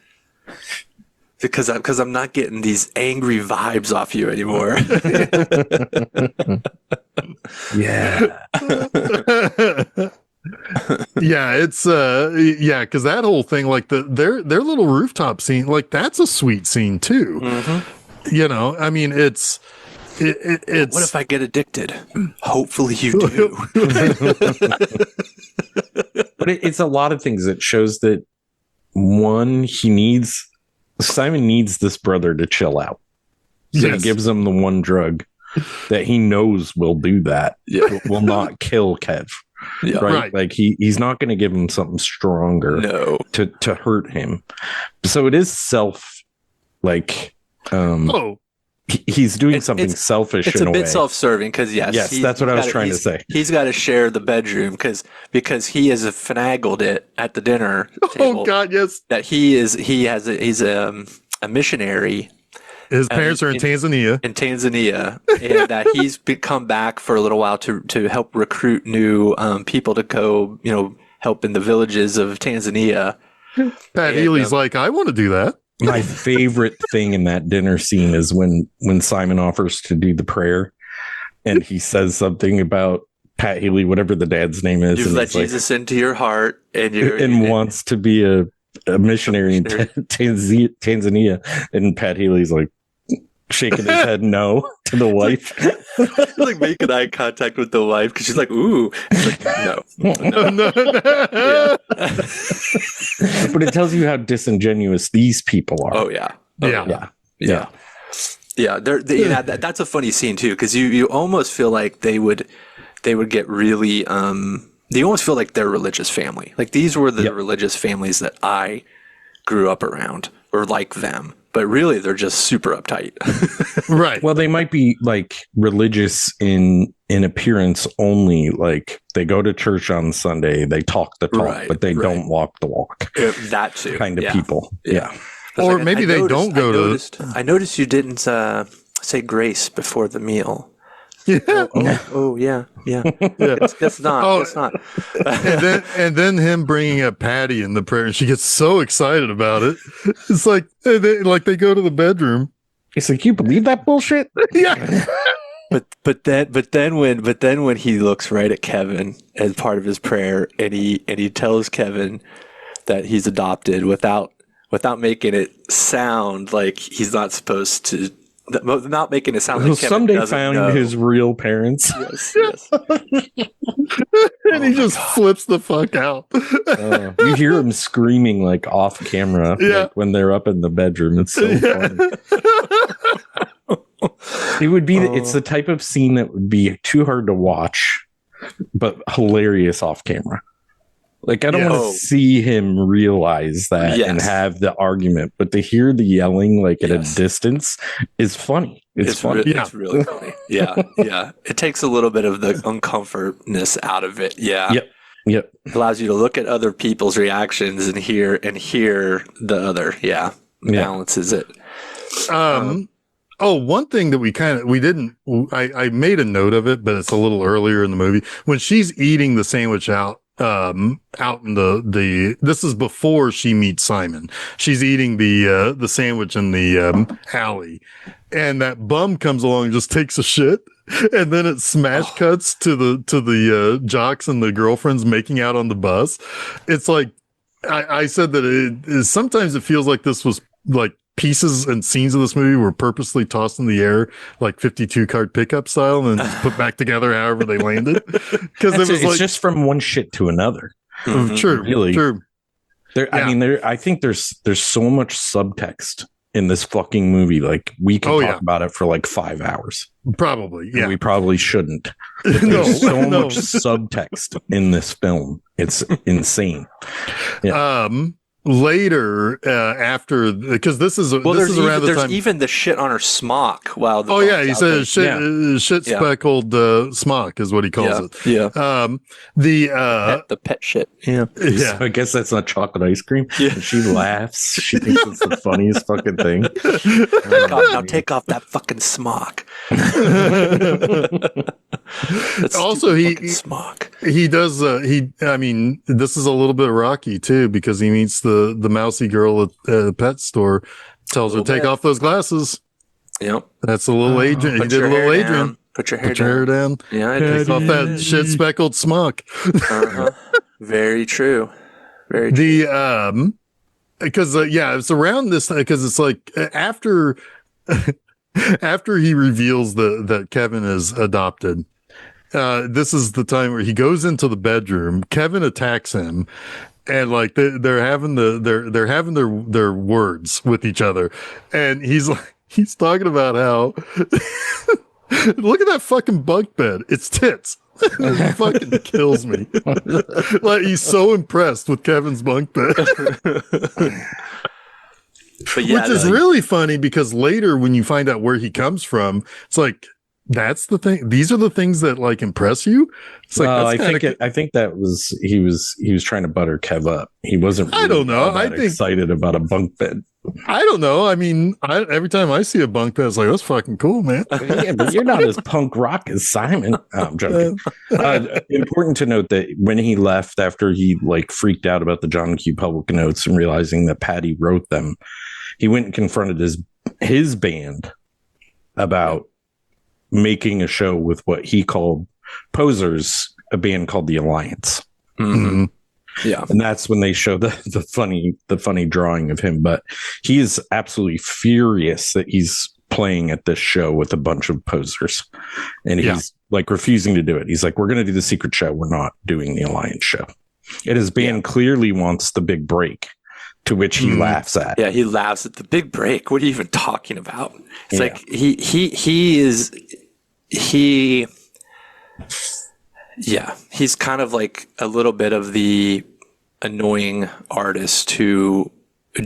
Because I'm not getting these angry vibes off you anymore. Yeah. It's because that whole thing, like their little rooftop scene, like that's a sweet scene too. I mean, it's what if I get addicted? Hopefully you do. But it's a lot of things that shows that, one, Simon needs this brother to chill out. So he gives him the one drug that he knows will do that. It will not kill Kev. Yeah, right? Like he's not going to give him something stronger to hurt him. So it is self, like, he's doing something selfish. It's in a bit way. self-serving because yes, that's what I was trying to say. He's got to share the bedroom because he has finagled it at the dinner table. Oh God, yes. That he's a missionary. His parents are in Tanzania. In Tanzania, and that he's come back for a little while to help recruit new people to go, help in the villages of Tanzania. Pat Healy's like, I want to do that. My favorite thing in that dinner scene is when Simon offers to do the prayer, and he says something about Pat Healy, whatever the dad's name is, You've and let Jesus into your heart, and wants to be a missionary in Tanzania, and Pat Healy's like shaking his head no to the wife. like making eye contact with the wife because she's like, ooh. He's like, no. No. Yeah. But it tells you how disingenuous these people are. Oh yeah. Yeah. That's a funny scene too because you almost feel like they would get really you almost feel like they're a religious family. Like these were the religious families that I grew up around or like them. But really, they're just super uptight. Right. Well, they might be like religious in appearance only. Like they go to church on Sunday, they talk the talk, but they don't walk the walk. That too. Kind of people. Yeah. Or maybe they don't go to. I noticed you didn't say grace before the meal. Yeah. Yeah. It's not. It's not. and then him bringing up Patty in the prayer, and she gets so excited about it. It's like they go to the bedroom. He's like, "You believe that bullshit?" Yeah. But then when he looks right at Kevin as part of his prayer, and he tells Kevin that he's adopted without making it sound like he's not supposed to. Not making it sound like Kevin someday found his real parents. Yes. And he just flips the fuck out. You hear him screaming like off camera, like when they're up in the bedroom. It's so funny. It would be. It's the type of scene that would be too hard to watch, but hilarious off camera. Like I don't want to see him realize that and have the argument, but to hear the yelling like at a distance is funny. It's funny. It's really funny. Yeah. It takes a little bit of the uncomfortness out of it. Yeah. Yep. It allows you to look at other people's reactions and hear the other. Yeah. Balances it. One thing that we didn't. I made a note of it, but it's a little earlier in the movie when she's eating the sandwich out in this is before she meets Simon. She's eating the sandwich in the alley, and that bum comes along and just takes a shit, and then it smash cuts to the jocks and the girlfriends making out on the bus. It's like I said that sometimes it feels like this was like pieces and scenes of this movie were purposely tossed in the air like 52 card pickup style and then just put back together however they landed, because it was it's just from one shit to another. True, really. True. I think there's so much subtext in this fucking movie. Like we can talk about it for like 5 hours. Probably. Yeah. We probably shouldn't. There's so much subtext in this film. It's insane. Yeah. Later, after, because this is around the time. There's even the shit on her smock. Wow. He says shit speckled smock is what he calls it. Yeah. The pet shit. Yeah. Yeah. I guess that's not chocolate ice cream. Yeah. And she laughs. She thinks it's the funniest fucking thing. Now take off that fucking smock. Also, smock. He does. This is a little bit rocky too, because he meets the mousy girl at the pet store, tells her take off those glasses. Yep. That's a little Adrian. He did a little Adrian. Put your hair down. Yeah, take off that shit speckled smock. Very true. Very true. Because it's around this because it's like after he reveals that Kevin is adopted. This is the time where he goes into the bedroom. Kevin attacks him, and like they're having their words with each other, and he's talking about how look at that fucking bunk bed. It's tits. It fucking kills me. Like he's so impressed with Kevin's bunk bed. But yeah, which is really funny because later when you find out where he comes from, it's like, that's the thing. These are the things that like impress you. It's like, I think that was he was trying to butter Kev up. He wasn't really I don't know. all that excited about a bunk bed. I don't know. I mean, every time I see a bunk bed, it's like, that's fucking cool, man. Yeah, but you're not as punk rock as Simon. Oh, I'm joking. Important to note that when he left after he like freaked out about the John Q. Public notes and realizing that Patty wrote them, he went and confronted his band about making a show with what he called posers, a band called the Alliance. Mm-hmm. Yeah, and that's when they show the funny drawing of him. But he is absolutely furious that he's playing at this show with a bunch of posers, and he's like refusing to do it. He's like, "We're going to do the secret show. We're not doing the Alliance show." And his band clearly wants the big break, to which he laughs at. Yeah, he laughs at the big break. What are you even talking about? It's like he's kind of like a little bit of the annoying artist who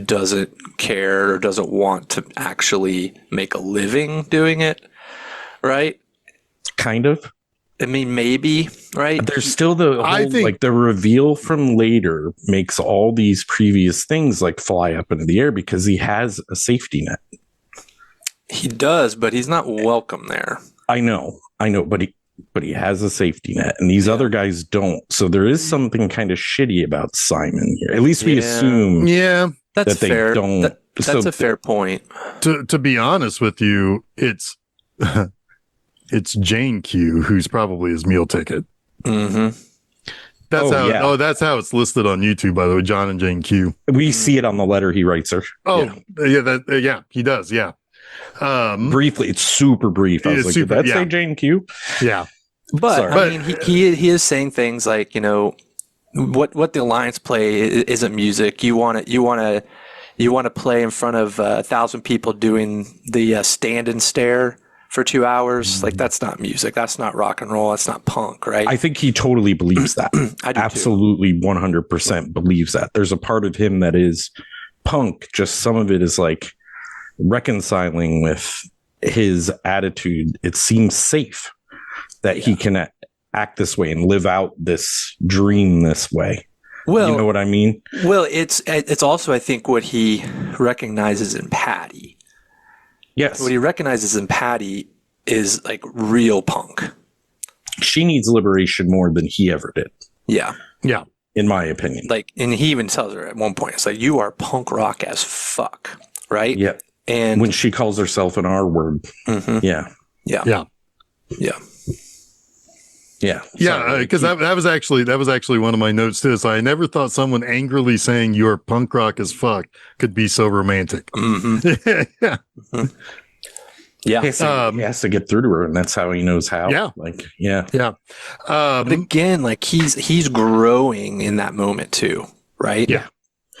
doesn't care or doesn't want to actually make a living doing it, right? Kind of. I mean, maybe, right? But there's still the whole, like the reveal from later makes all these previous things like fly up into the air because he has a safety net. He does, but he's not welcome there. I know, but he has a safety net, and these other guys don't. So there is something kind of shitty about Simon here. At least we assume. Yeah, that's that fair. They don't. That's a fair point. To be honest with you, it's Jane Q who's probably his meal ticket. Mm-hmm. That's how it's listed on YouTube, by the way. John and Jane Q. We see it on the letter he writes her. He does. Yeah. Briefly, it's super brief. I was like, did that say Jane Q? Yeah. But I mean, he is saying things like, what the Alliance play isn't music. You want to play in front of 1,000 people doing the stand and stare for 2 hours. Like, that's not music. That's not rock and roll. That's not punk, right? I think he totally believes that. I do absolutely 100% believes that. There's a part of him that is punk. Just some of it is like reconciling with his attitude. It seems safe that he can act this way and live out this dream this way. Well, you know what I mean? Well, it's also, I think, what he recognizes in Patty. Yes. What he recognizes in Patty is like real punk. She needs liberation more than he ever did. Yeah. Yeah. In my opinion. Like, and he even tells her at one point, it's like, you are punk rock as fuck. Right? Yeah. And when she calls herself an R word. Mm-hmm. Yeah. Yeah. Yeah. Yeah. Yeah. Yeah, because that was actually one of my notes too. So I never thought someone angrily saying you're punk rock as fuck could be so romantic. Mm-hmm. Yeah. Mm-hmm. Yeah. He has to get through to her, and that's how he knows how. Yeah. Like, yeah. Yeah. But again, like he's growing in that moment too, right? Yeah.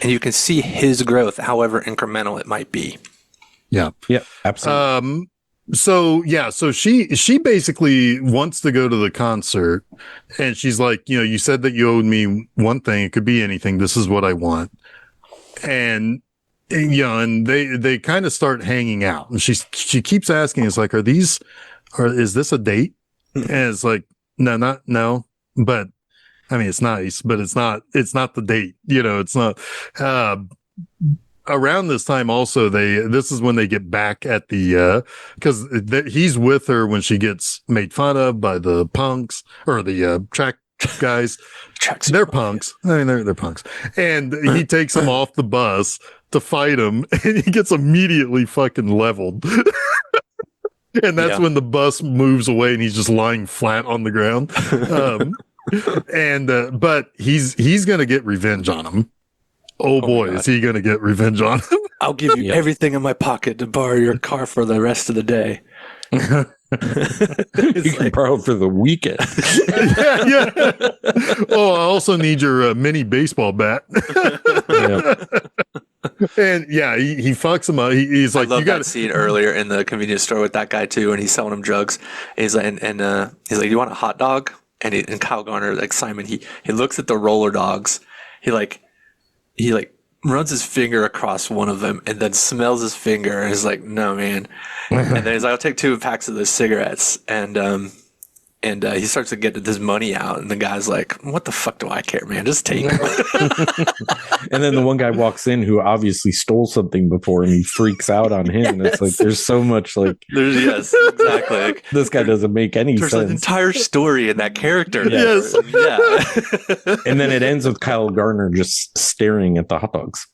And you can see his growth, however incremental it might be. Yeah. Yeah. Absolutely. So she basically wants to go to the concert, and she's like, you said that you owed me one thing. It could be anything. This is what I want. And they kind of start hanging out, and she keeps asking, it's like, is this a date? And it's like, no, but I mean, it's nice, but it's not the date, it's not, around this time also this is when they get back at the because he's with her when she gets made fun of by the punks or the track guys. They're punks. I mean, they're punks. And he takes them off the bus to fight him, and he gets immediately fucking leveled. And that's when the bus moves away and he's just lying flat on the ground. But he's gonna get revenge on him. Oh boy, is he going to get revenge on him? I'll give you everything in my pocket to borrow your car for the rest of the day. You can borrow it for the weekend. Yeah. Oh, I also need your mini baseball bat. And he fucks him up. He's like, I love that scene earlier in the convenience store with that guy too, and he's selling him drugs. He's like, he's like, "You want a hot dog?" And Kyle Garner, like Simon, he looks at the roller dogs. He runs his finger across one of them and then smells his finger and is like, no, man. And then he's like, I'll take 2 packs of those cigarettes. And he starts to get this money out. And the guy's like, what the fuck do I care, man? Just take it. And then the one guy walks in who obviously stole something before and he freaks out on him. And it's like, there's so much like, yes, exactly. Like, this guy doesn't make any sense. There's an entire story in that character. Yes. Yeah. And then it ends with Kyle Gallner just staring at the hot dogs.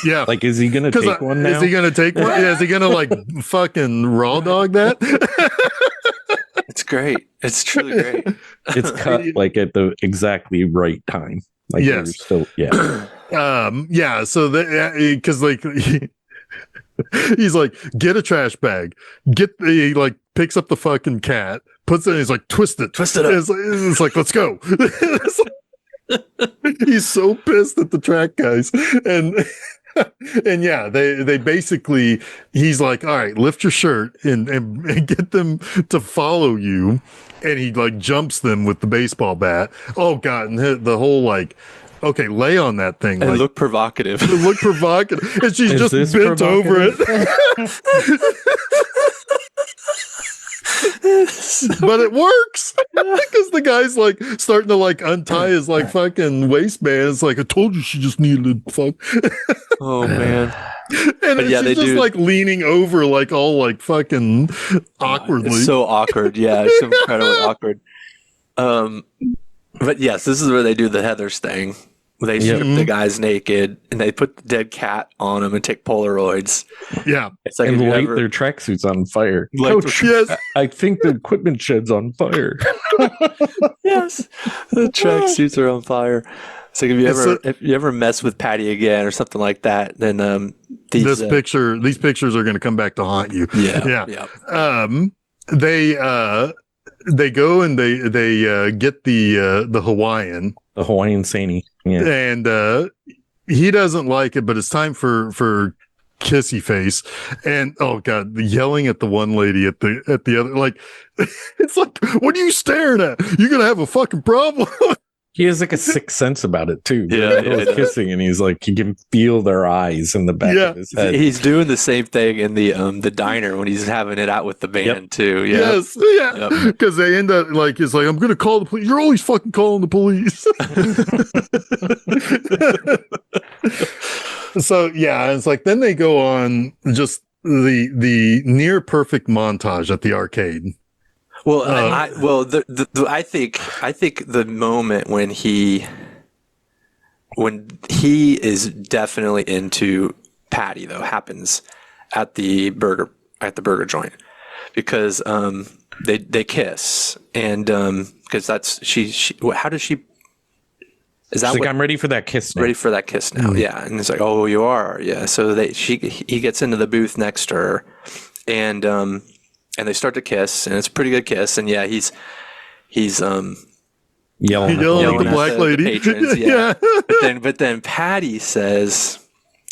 Yeah. Like, is he going to take one now? Is he going to take one? Yeah. Is he going to like fucking raw dog that? It's great. It's truly great. It's cut like at the exactly right time. Like, yes. Still, yeah. Yeah. So because like he's like, get a trash bag, he like picks up the fucking cat, puts it in, he's like, twist it up. It's like, let's go. He's so pissed at the track guys. And yeah, they basically, he's like, all right, lift your shirt and get them to follow you. And he like jumps them with the baseball bat. Oh God. And the whole like, okay, lay on that thing. And like, look provocative. It looked provocative. And she's just bent over it. But it works because the guy's like starting to like untie his like fucking waistband. It's like, I told you she just needed to fuck. Oh man. And she's just like leaning over like all like fucking awkwardly. It's so awkward. Yeah, it's so incredibly awkward. But yes, this is where they do the Heathers thing. They strip the guys naked and they put the dead cat on them and take Polaroids. Yeah. It's like, and light their tracksuits on fire. Coach, yes. I think the equipment shed's on fire. Yes. The tracksuits are on fire. It's like if you ever mess with Patty again or something like that, then these pictures are going to come back to haunt you. Yeah. They go and they get the Hawaiian. The Hawaiian Sani. Yeah. And he doesn't like it, but it's time for kissy face. And oh God, the yelling at the one lady at the other, like, it's like, what are you staring at? You're going to have a fucking problem. He has like a sixth sense about it too. Yeah, he's kissing, and he's like, he can feel their eyes in the back of his head. He's doing the same thing in the diner when he's having it out with the band too. Yeah. Yes, yeah, because they end up like, it's like, I'm gonna call the police. You're always fucking calling the police. So yeah, it's like then they go on just the near perfect montage at the arcade. Well, I think the moment when he is definitely into Patty though happens at the burger joint because they kiss and because that's she how does she is that like, I'm ready for that kiss now. Ready for that kiss now. Yeah, and it's like, oh, you are. Yeah, so he gets into the booth next to her and they start to kiss, and it's a pretty good kiss. And yeah, he's yelling at the black lady. The patrons, yeah. But then Patty says,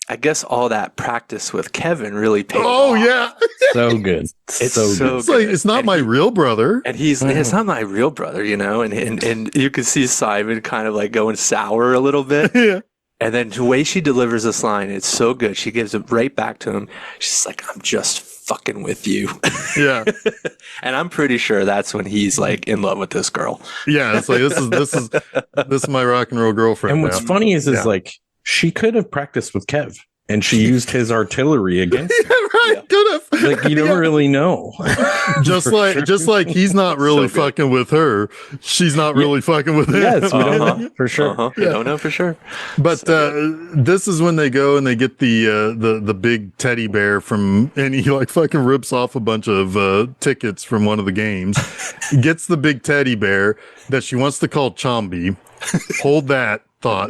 I guess all that practice with Kevin really paid off. Yeah. So good. It's so good. It's like, it's not my real brother. And it's not my real brother, you know? And you can see Simon kind of like going sour a little bit. Yeah. And then the way she delivers this line, it's so good. She gives it right back to him. She's like, I'm just fucking with you. Yeah. And I'm pretty sure that's when he's like in love with this girl. Yeah. It's like, this is my rock and roll girlfriend. And what's funny is like, she could have practiced with Kev and she used his artillery against him. Right. Could have. Like, you never really know. Just like he's not really fucking with her. She's not really fucking with him. Yes, we don't know for sure. You don't know for sure. But this is when they go and they get the big teddy bear and he like fucking rips off a bunch of tickets from one of the games. Gets the big teddy bear that she wants to call Chombi. Hold that thought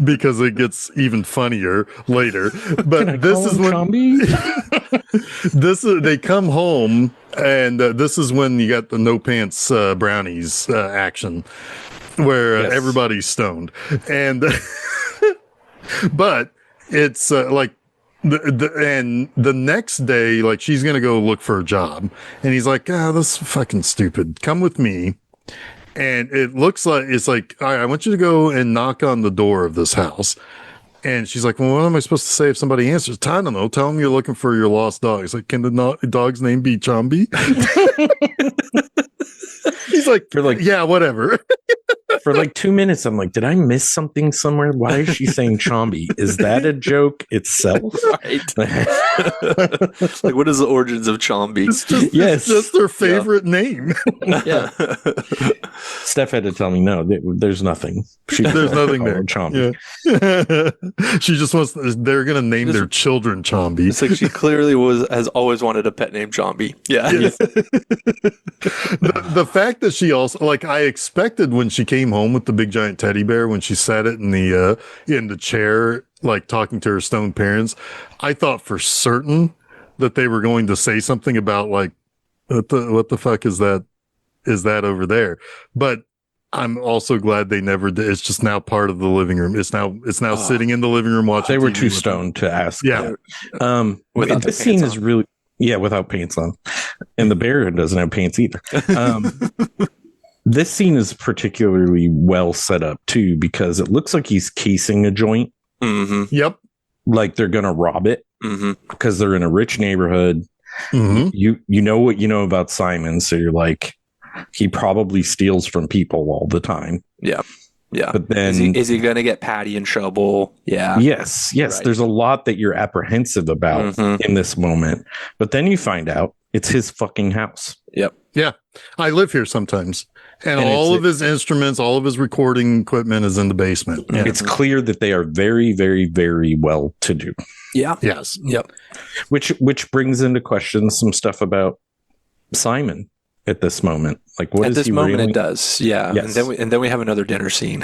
because it gets even funnier later. But this is when they come home and this is when you got the no pants brownies action where everybody's stoned and but it's like the next day, like she's gonna go look for a job and he's like, this is fucking stupid, come with me. And it looks like, it's like, all right, I want you to go and knock on the door of this house. And she's like, well, what am I supposed to say if somebody answers? I don't know. Tell them you're looking for your lost dog. He's like, can the dog's name be Chombi? He's like, yeah, whatever. For like 2 minutes, I'm like, did I miss something somewhere? Why is she saying Chombi? Is that a joke itself? Right. Like, what is the origins of Chombi? It's just their favorite name. Yeah. Steph had to tell me, no, there's nothing. There's nothing there. Chombi. Yeah. She just wants, they're going to name their children Chombi. It's like she clearly has always wanted a pet named Chombi. Yeah. Yes. The fact that she also, like, I expected when she came home with the big giant teddy bear, when she sat it in the chair, like talking to her stone parents, I thought for certain that they were going to say something about like, what the fuck is that over there? But I'm also glad they never did. It's just now part of the living room. It's now sitting in the living room watching. They were TV too stoned to ask. Yeah. This scene is really, without pants on, and the bear doesn't have pants either. This scene is particularly well set up too, because it looks like he's casing a joint. Mm-hmm. Yep. Like they're going to rob it because they're in a rich neighborhood. Mm-hmm. You know what you know about Simon. So you're like, he probably steals from people all the time. Yeah. Yeah. But then is he going to get Patty in trouble? Yeah. Yes. Right. There's a lot that you're apprehensive about in this moment. But then you find out it's his fucking house. Yep. Yeah. I live here sometimes. And all of his instruments, all of his recording equipment is in the basement. Yeah. It's clear that they are very, very, very well to do. Yeah. Yes. Yep. Which brings into question some stuff about Simon at this moment. Like, what at is this he moment really? It does. Yeah. Yes. And then we have another dinner scene.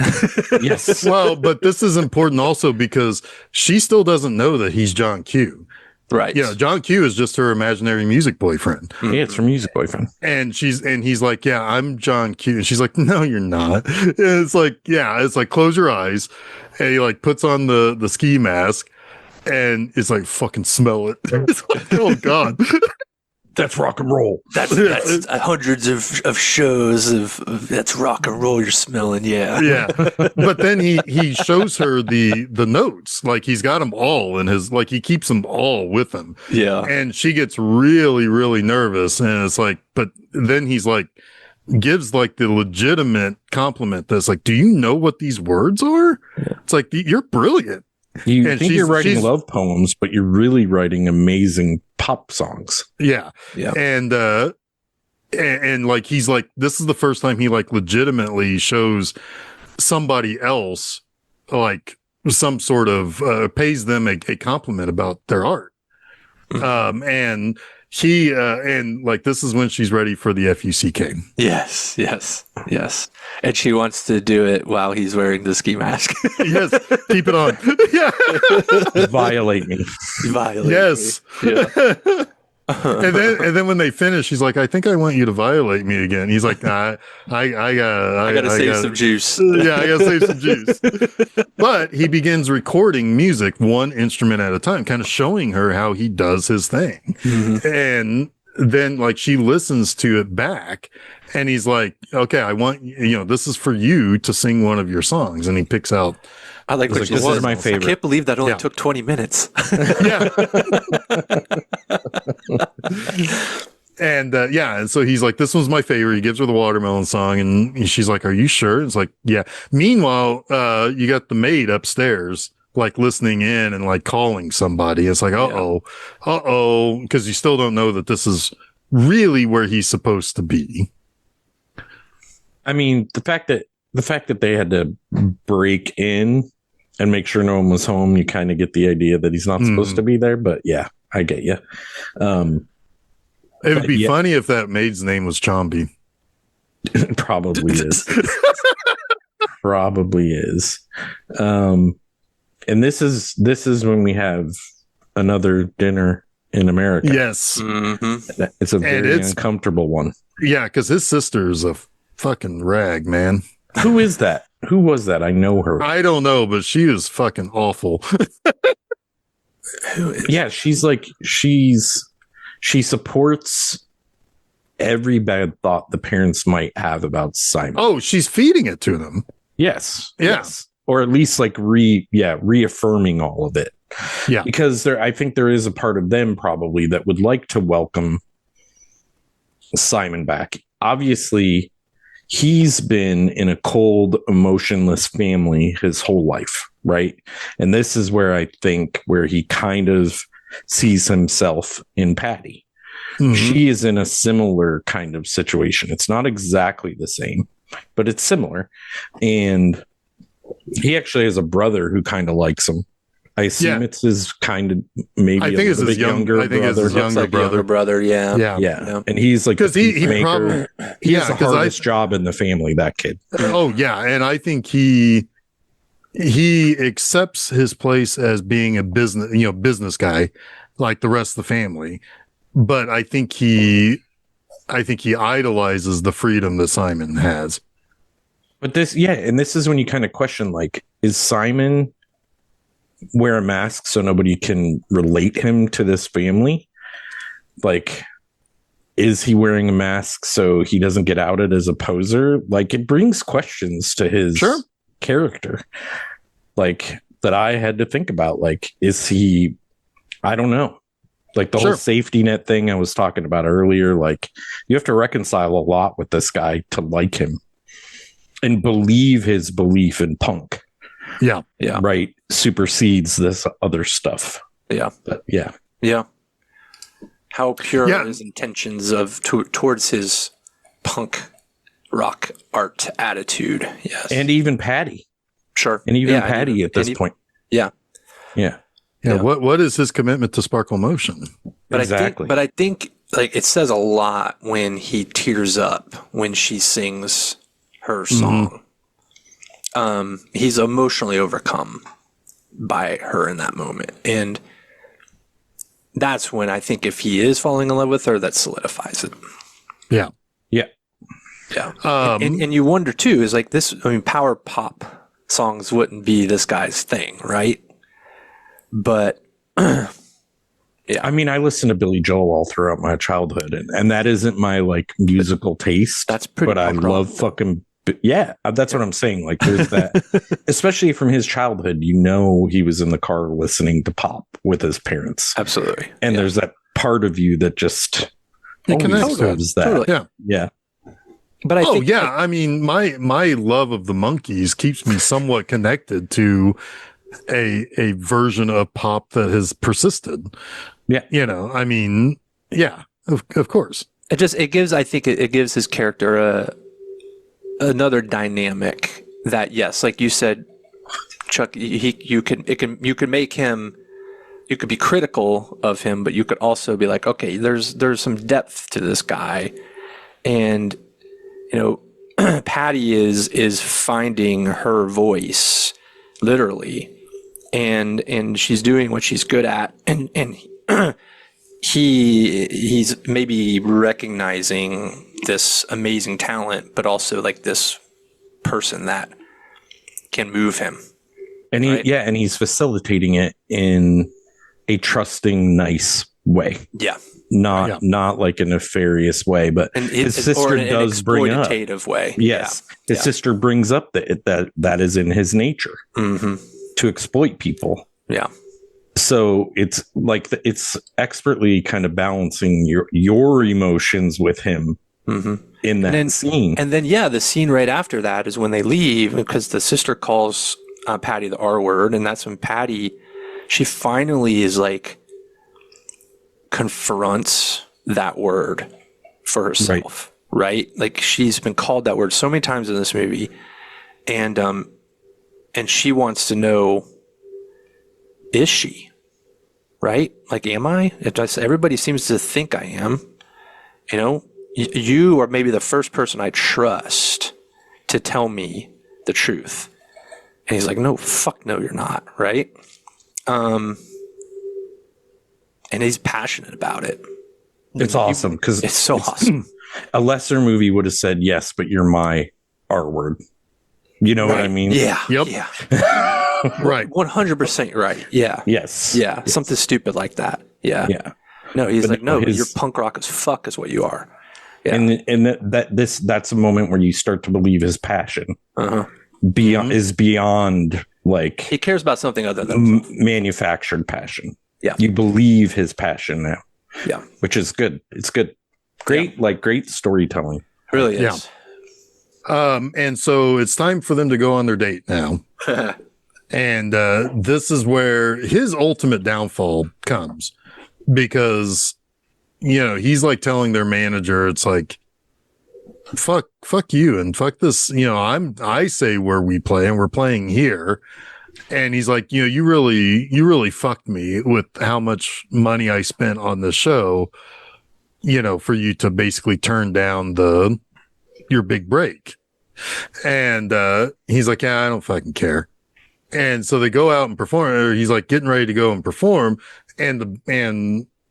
Yes. Well, but this is important also because she still doesn't know that he's John Q. Right. Yeah, John Q is just her imaginary music boyfriend. Yeah, it's her music boyfriend. And he's like, yeah, I'm John Q. And she's like, no, you're not. And it's like, close your eyes. And he like puts on the ski mask and it's like, fucking smell it. It's like, oh God. That's rock and roll. That's hundreds of shows of that's rock and roll you're smelling. Yeah. Yeah. But then he shows her the notes. Like he's got them all in his, like he keeps them all with him. Yeah. And she gets really, really nervous. And it's like, but then he's like, gives like the legitimate compliment that's like, do you know what these words are? Yeah. It's like, you're brilliant. You think you're writing love poems, but you're really writing amazing pop songs. Yeah. Yeah. And like, he's like, this is the first time he like legitimately shows somebody else like some sort of, pays them a compliment about their art. And he, and like, this is when she's ready for the FUCK. Yes. And she wants to do it while he's wearing the ski mask. Yes. Keep it on. Yeah. Violate me. Yes. Me. Yeah. And then when they finish, he's like, I think I want you to violate me again. He's like, I gotta save some juice. Yeah, I gotta save some juice. But he begins recording music one instrument at a time, kind of showing her how he does his thing. Mm-hmm. And then like she listens to it back and he's like, okay, I want, this is for you to sing one of your songs. And he picks out, I like what this is my favorite. I can't believe that only took 20 minutes. Yeah. And so he's like, this was my favorite. He gives her the watermelon song and she's like, are you sure? It's like, yeah. Meanwhile, you got the maid upstairs, like listening in and like calling somebody. It's like, uh-oh, because you still don't know that this is really where he's supposed to be. I mean, the fact that they had to break in and make sure no one was home, you kind of get the idea that he's not supposed to be there. But yeah, I get you. It would be funny if that maid's name was Chombi. It probably is. Probably is. And this is when we have another dinner in America. Yes. Mm-hmm. It's a very uncomfortable one. Yeah, because his sister's a fucking rag, man. Who is that? Who was that? I know her. I don't know, but she is fucking awful. Yeah, she supports every bad thought the parents might have about Simon. Oh, she's feeding it to them. Yes. Yeah. Yes. or at least like reaffirming all of it. Yeah. Because I think there is a part of them probably that would like to welcome Simon back. Obviously, he's been in a cold, emotionless family his whole life, right? And this is where I think where he kind of sees himself in Patty. Mm-hmm. She is in a similar kind of situation. It's not exactly the same, but it's similar. And he actually has a brother who kind of likes him. I assume it's his kind of maybe. I think it's his younger. I think it's his younger brother. Yeah. And he's like because he probably has the hardest job in the family. That kid. Oh yeah, and I think he accepts his place as being a business guy, like the rest of the family. But I think he idolizes the freedom that Simon has. But this is when you kind of question, like, is Simon wear a mask so nobody can relate him to this family? Like, is he wearing a mask so he doesn't get outed as a poser? Like, it brings questions to his character, like, that I had to think about. Like, is he, I don't know, like the whole safety net thing I was talking about earlier. Like, you have to reconcile a lot with this guy to like him and believe his belief in punk. Yeah. Right. Supersedes this other stuff. Yeah. But yeah. How pure are his intentions towards his punk rock art attitude. Yes. And even Patty. Sure. And even Patty at this point. Yeah. What is his commitment to Sparkle Motion? But exactly. I think like it says a lot when he tears up when she sings her song. Mm-hmm. He's emotionally overcome by her in that moment. And that's when I think if he is falling in love with her, that solidifies it. Yeah. And you wonder too, is like this, I mean, power pop songs wouldn't be this guy's thing, right? But I mean, I listened to Billy Joel all throughout my childhood, and that isn't my like musical taste. That's pretty. But I love fucking. That's what I'm saying. Like, there's that, especially from his childhood. He was in the car listening to pop with his parents. Absolutely. And there's that part of you that just connects to that. Totally. Yeah. But I mean, my love of the Monkees keeps me somewhat connected to a version of pop that has persisted. Yeah. I mean, of course. It gives his character another dynamic that, yes, like you said, Chuck, you could make him, you could be critical of him, but you could also be like, okay, there's some depth to this guy. And, Patty is finding her voice literally, and she's doing what she's good at. And he's maybe recognizing this amazing talent, but also like this person that can move him. And and he's facilitating it in a trusting, nice way. Yeah. Not like a nefarious way, but his sister does bring up an exploitative way. Yes. His sister brings up that is in his nature to exploit people. Yeah. So it's like it's expertly kind of balancing your emotions with him in that scene. And then, the scene right after that is when they leave, because the sister calls Patty the R word. And that's when Patty, she finally is like, confronts that word for herself. Right? Like, she's been called that word so many times in this movie. And she wants to know, is she? Right? Like, am I? Everybody seems to think I am. You are maybe the first person I trust to tell me the truth. And he's like, no, fuck no, you're not. Right? And he's passionate about it. It's awesome because it's so awesome. A lesser movie would have said, yes, but you're my R word. You know what I mean? Yeah. Yep. Yeah. Right. 100% right. Yeah. Yes. Yeah. Yes. Something stupid like that. Yeah. Yeah. No, he's like, no, you're punk rock as fuck is what you are. Yeah. And that's a moment where you start to believe his passion. beyond like he cares about something other than manufactured passion. Yeah, you believe his passion now. Yeah, which is good. It's good, great, great storytelling. It really is. And so it's time for them to go on their date now. And this is where his ultimate downfall comes, because, he's like telling their manager, it's like, fuck you and fuck this. I say where we play and we're playing here. And he's like, you really fucked me with how much money I spent on the show, for you to basically turn down your big break. And he's like, yeah, I don't fucking care. And so they go out and perform, or he's like getting ready to go and perform. And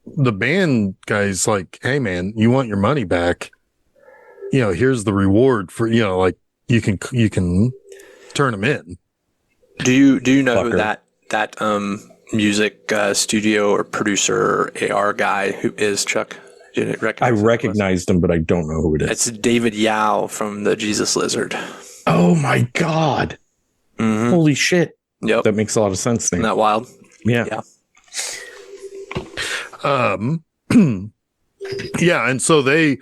the band guy's like, hey man, you want your money back? Here's the reward for, like you can turn them in. Do you know who that music studio or producer or AR guy who is, Chuck? I recognized him, but I don't know who it is. It's David Yao from the Jesus Lizard. Oh my God. Mm-hmm. Holy shit. Yep. That makes a lot of sense. Isn't that wild? Yeah. Yeah. And so they,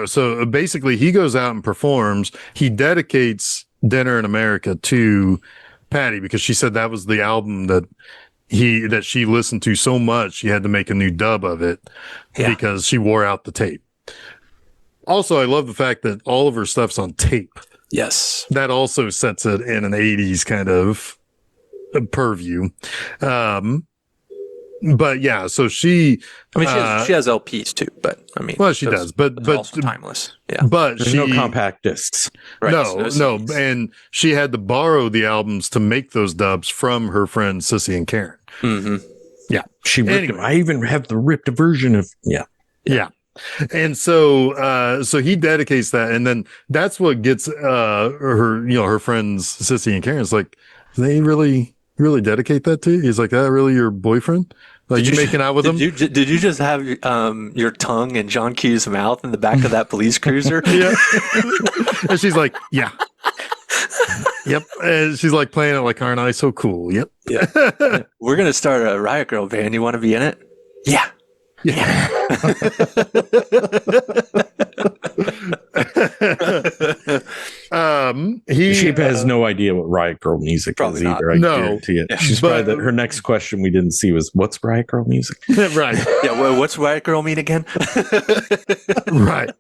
so basically he goes out and performs. He dedicates Dinner in America to Patty because she said that was the album that she listened to so much she had to make a new dub of it because she wore out the tape. Also, I love the fact that all of her stuff's on tape. Yes. That also sets it in an 80s kind of purview. But yeah, so she she has LPs too, but she does, but also timeless. Yeah. But there's no compact discs. Right, no. And she had to borrow the albums to make those dubs from her friends Sissy and Karen. Mm-hmm. Yeah. She ripped them. I even have the ripped version of Yeah. And so he dedicates that, and then that's what gets her friends Sissy and Karen. It's like, they really dedicate that to you? He's like, that really your boyfriend? Like, you making out with him? Did you just have your tongue in John Q's mouth in the back of that police cruiser? Yeah. And she's like, yeah. Yep. And she's like playing it like, aren't I so cool? Yep. Yeah. We're going to start a Riot Girl band. You want to be in it? Yeah. Yeah. She has no idea what Riot Girl music is either. I guarantee it. Yeah. She's probably her next question we didn't see was, what's Riot Girl music? Right. Yeah. Well, what's Riot Girl mean again? Right.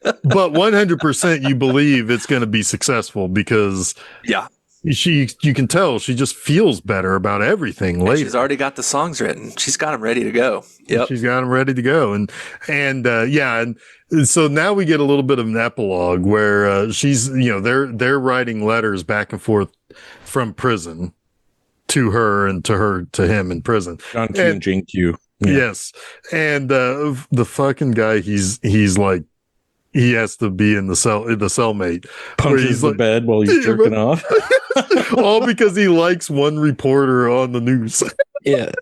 But 100% you believe it's going to be successful because you can tell she just feels better about everything later. She's already got the songs written. She's got them ready to go. Yep. She's got them ready to go. And so now we get a little bit of an epilogue where she's, they're writing letters back and forth from prison to her and to him in prison. John Q and Jane Q. Yeah. Yes. And the fucking guy, he's like, he has to be in the cellmate. Punches the bed while he's jerking off. All because he likes one reporter on the news. Yeah.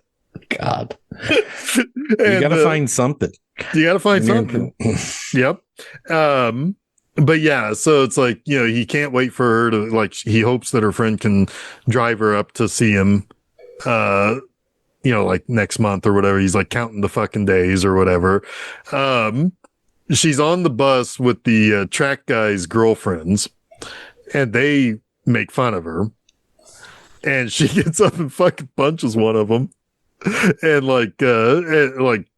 God. You gotta find something. You gotta find something. Yep. But yeah, so it's like, he can't wait for her to, like, he hopes that her friend can drive her up to see him, like next month or whatever. He's like counting the fucking days or whatever. She's on the bus with the track guy's girlfriends, and they make fun of her. And she gets up and fucking punches one of them, and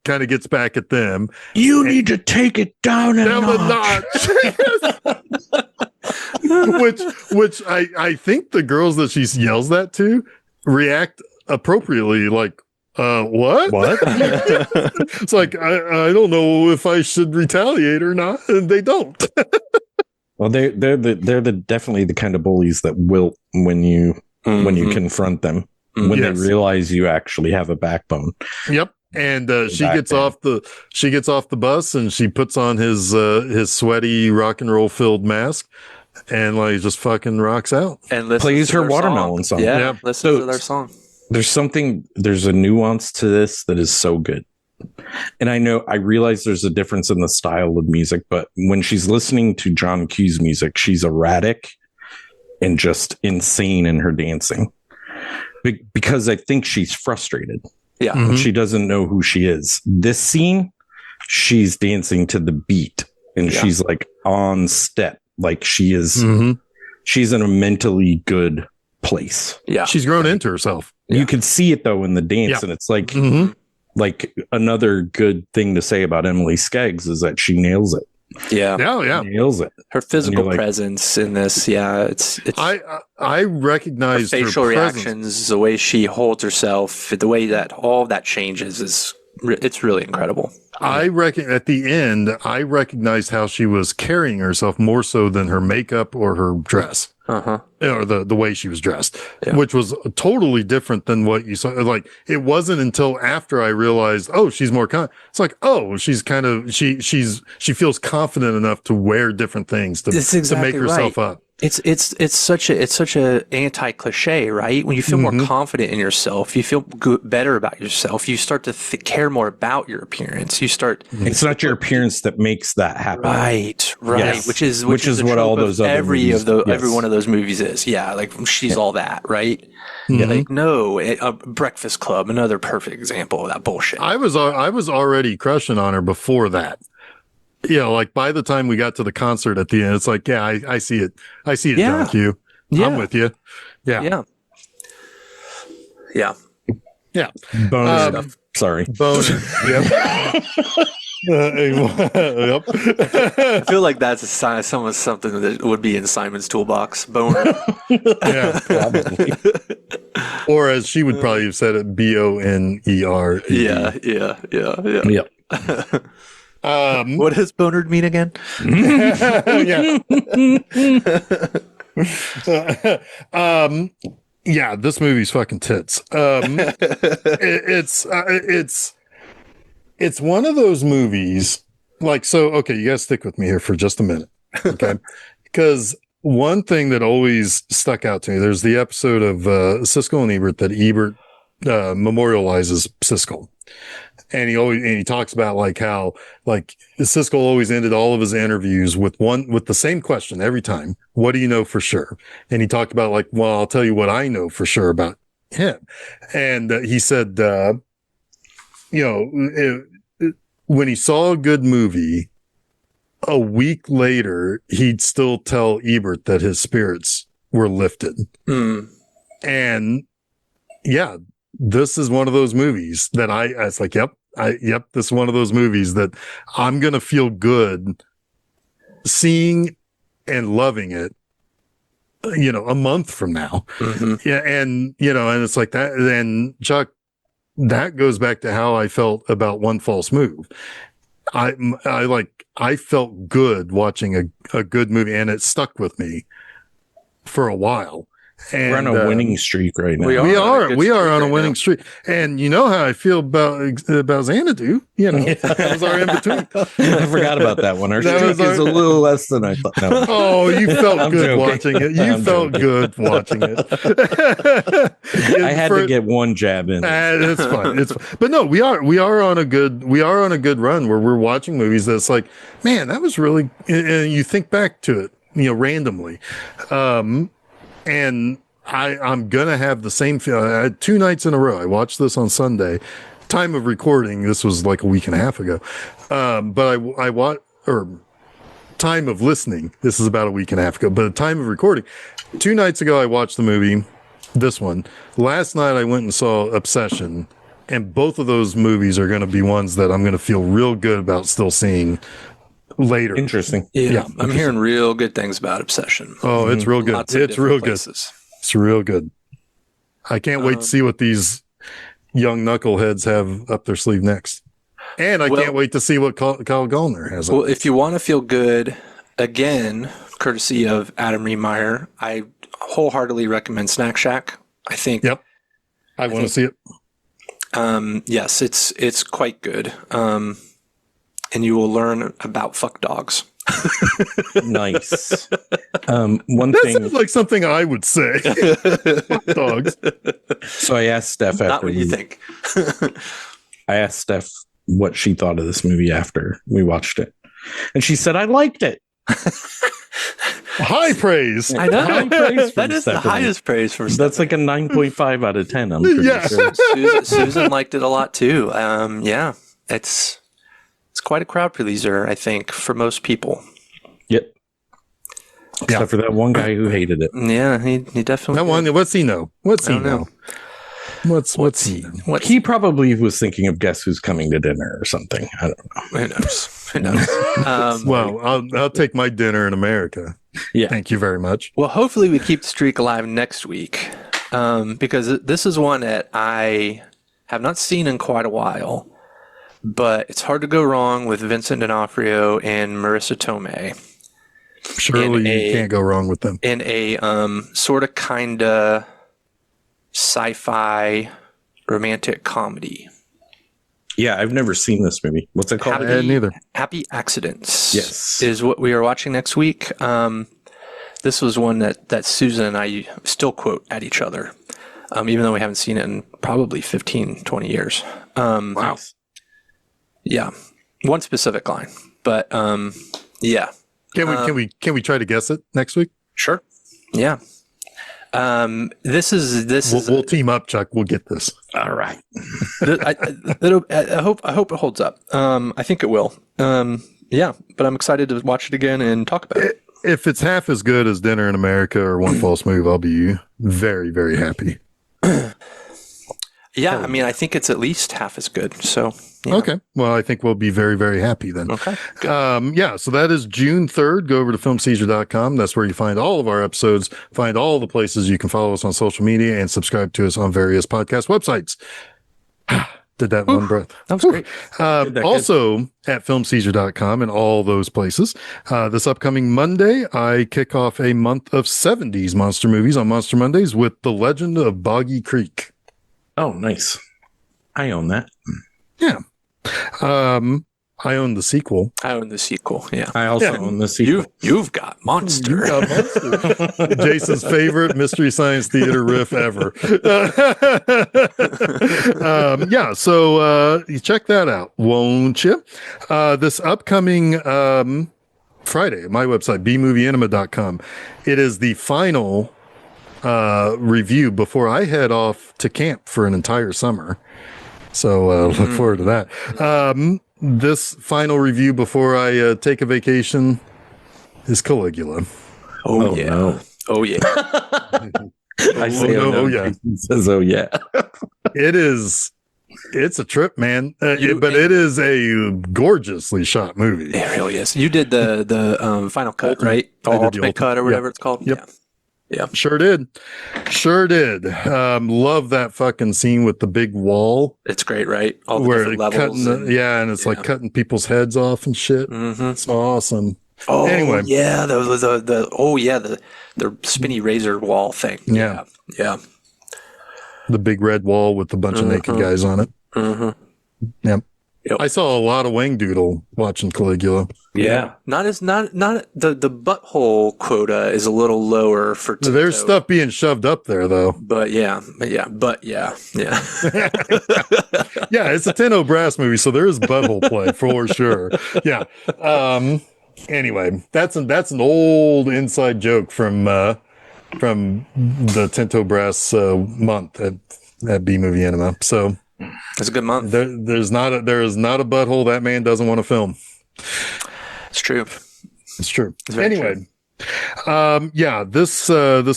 kind of gets back at them. You need to take it down a notch. which I think the girls that she yells that to react appropriately, like, what? It's like, I don't know if I should retaliate or not. And they don't. Well, they're definitely the kind of bullies that wilt when you confront them, when they realize you actually have a backbone. Yep. And she gets off the bus and she puts on his sweaty rock and roll filled mask and like just fucking rocks out and plays her Watermelon song. Yeah. Listen to their song. There's a nuance to this that is so good. and I realize there's a difference in the style of music, but when she's listening to John Q's music, she's erratic and just insane in her dancing. Because I think she's frustrated. Yeah. And she doesn't know who she is. This scene, she's dancing to the beat and she's like on step. Like she is, she's in a mentally good place. Yeah. She's grown into herself. You can see it though in the dance. And it's like, like another good thing to say about Emily Skeggs is that she nails it. Yeah. Yeah. Nails it. Her physical presence in this. Yeah. It's I recognize her facial her reactions, the way she holds herself, the way that all of that changes it's really incredible. I reckon at the end, I recognized how she was carrying herself more so than her makeup or her dress. Or the way she was dressed, which was totally different than what you saw. Like, it wasn't until after I realized, oh, she's more it's like, oh, she's kind of, she feels confident enough to wear different things to make herself up. It's such a anti-cliche, right? When you feel more confident in yourself, you feel better about yourself. You start to care more about your appearance. You start. It's not your appearance that makes that happen, right? Yes. Which is what all those other every one of those movies is. Yeah, like she's all that, right? Like a Breakfast Club, another perfect example of that bullshit. I was already crushing on her before that. Like by the time we got to the concert at the end, it's like, I see it. I see it, John Q. I'm with you. Yeah. Bonus stuff. Sorry. Bonus. Yep. I feel like that's something that would be in Simon's toolbox. Boner. Yeah, probably. Or as she would probably have said it, BONER. Yeah. What does bonered mean again? This movie's fucking tits. It's one of those movies like, so, okay, you guys stick with me here for just a minute. Okay. Because one thing that always stuck out to me, there's the episode of Siskel and Ebert that Ebert memorializes Siskel. And he talks about like how like Siskel always ended all of his interviews with the same question every time. What do you know for sure? And he talked about like, well, I'll tell you what I know for sure about him. And he said, when he saw a good movie, a week later, he'd still tell Ebert that his spirits were lifted. And this is one of those movies that I was like, yep, this is one of those movies that I'm going to feel good seeing and loving it, a month from now. Yeah. And, and it's like that. Then Chuck, that goes back to how I felt about One False Move. I felt good watching a good movie, and it stuck with me for a while. And we're on a winning streak right now. We are on a winning streak. And you know how I feel about Xanadu. That was our in between. I forgot about that one. Our streak is a little less than I thought. No. Oh, you felt good watching it. You felt good watching it. I had to get one jab in. It's fine. But no, we are on a good run where we're watching movies that's like, man, that was really. And you think back to it, randomly. And I'm going to have the same feeling. I had 2 nights in a row. I watched this on Sunday. Time of recording, this was like a week and a half ago. But I watched, or time of listening, this is about a week and a half ago. But the time of recording, 2 nights ago, I watched the movie, this one. Last night, I went and saw Obsession. And both of those movies are going to be ones that I'm going to feel real good about still seeing later. Interesting. Yeah. I'm hearing real good things about Obsession. Oh, it's real good. It's real good. It's real good. I can't wait to see what these young knuckleheads have up their sleeve next. And I can't wait to see what Kyle Gallner has. Well, if you want to feel good, again, courtesy of Adam Rehmeier, I wholeheartedly recommend Snack Shack. I think. Yep. I want to see it. Yes, it's quite good. And you will learn about fuck dogs. Nice. That sounds like something I would say. Fuck dogs. So I asked Steph after. Not what you think. I asked Steph what she thought of this movie after we watched it. And she said, I liked it. High praise. I know. High praise from That is the Stephanie. highest praise from That's like a 9.5 out of 10. I'm pretty Yeah. sure. Susan liked it a lot too. Yeah, it's quite a crowd pleaser, I think, for most people. Yep. Except for that one guy who hated it. Yeah, he definitely. That one, what's he know? What's I he don't know. know? What's he know? What He probably was thinking of Guess Who's Coming to Dinner or something. I don't know. Who knows? Who knows? Well, I'll take my dinner in America. Yeah. Thank you very much. Well, hopefully we keep the streak alive next week, because this is one that I have not seen in quite a while, but it's hard to go wrong with Vincent D'Onofrio and Marissa Tomei Surely you can't go wrong with them. in a sort of kinda sci-fi romantic comedy. Yeah, I've never seen this movie. What's it called? Neither. Happy Accidents. Yes. Is what we are watching next week. This was one that Susan and I still quote at each other, even though we haven't seen it in probably 15, 20 years. Wow. Yeah. One specific line. But yeah. Can we try to guess it next week? Sure. Yeah. This is We'll team up, Chuck. We'll get this. All right. I hope it holds up. I think it will. Yeah, but I'm excited to watch it again and talk about it. If it's half as good as Dinner in America or One False Move, I'll be very, very happy. Yeah, I mean, I think it's at least half as good. So yeah. Okay. Well, I think we'll be very, very happy then. Okay. Yeah, so that is June 3rd. Go over to filmseizure.com. That's where you find all of our episodes, find all the places you can follow us on social media, and subscribe to us on various podcast websites. Did that one breath. That was great. Also at filmseizure.com and all those places. This upcoming Monday, I kick off a month of 70s monster movies on Monster Mondays with The Legend of Boggy Creek. Oh, nice. I own that. Yeah. I own the sequel. I own the sequel. Yeah. I also own the sequel. You've got Monster. Jason's favorite Mystery Science Theater riff ever. Yeah, so you check that out, won't you? This upcoming Friday at my website, bmovieanima.com, it is the final review before I head off to camp for an entire summer. So look forward to that. This final review before I take a vacation is Caligula. Oh, yeah. No. Oh, yeah. I say, oh, yeah. He says, oh, yeah. It's a trip, man. But it is a gorgeously shot movie. It really is. You did the final cut, right? The I did the ultimate cut or whatever it's called? Yep. Yeah. Sure did. Love that fucking scene with the big wall It's great, right? All the where different levels. and it's like cutting people's heads off and shit. Mm-hmm. It's awesome. Oh, Anyway. yeah. The spinny razor wall thing. Yeah. Yeah. The big red wall with a bunch of naked guys on it. Mm-hmm. Yep. Yep. I saw a lot of Wang Doodle watching Caligula. Yeah. Not the butthole quota is a little lower for Tinto. There's stuff being shoved up there though. But yeah. Yeah, it's a Tinto Brass movie, so there is butthole play for sure. Yeah. Anyway, that's an old inside joke from the Tinto Brass month at B Movie Anima. So it's a good month. there is not a butthole that man doesn't want to film. It's true. It's true. It's very Anyway, this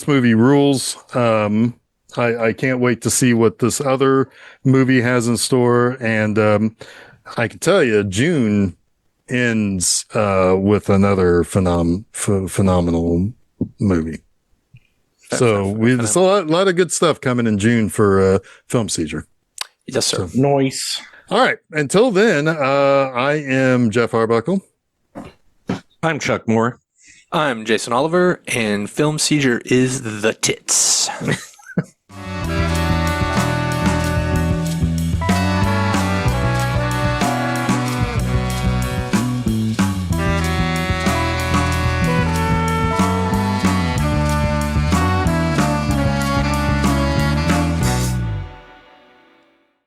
movie rules. I can't wait to see what this other movie has in store, and I can tell you, June ends with another phenomenal movie. So there's a lot of good stuff coming in June for Film Seizure. Yes, sir. Nice. All right. Until then, I am Jeff Arbuckle. I'm Chuck Moore. I'm Jason Oliver, and Film Seizure is the tits.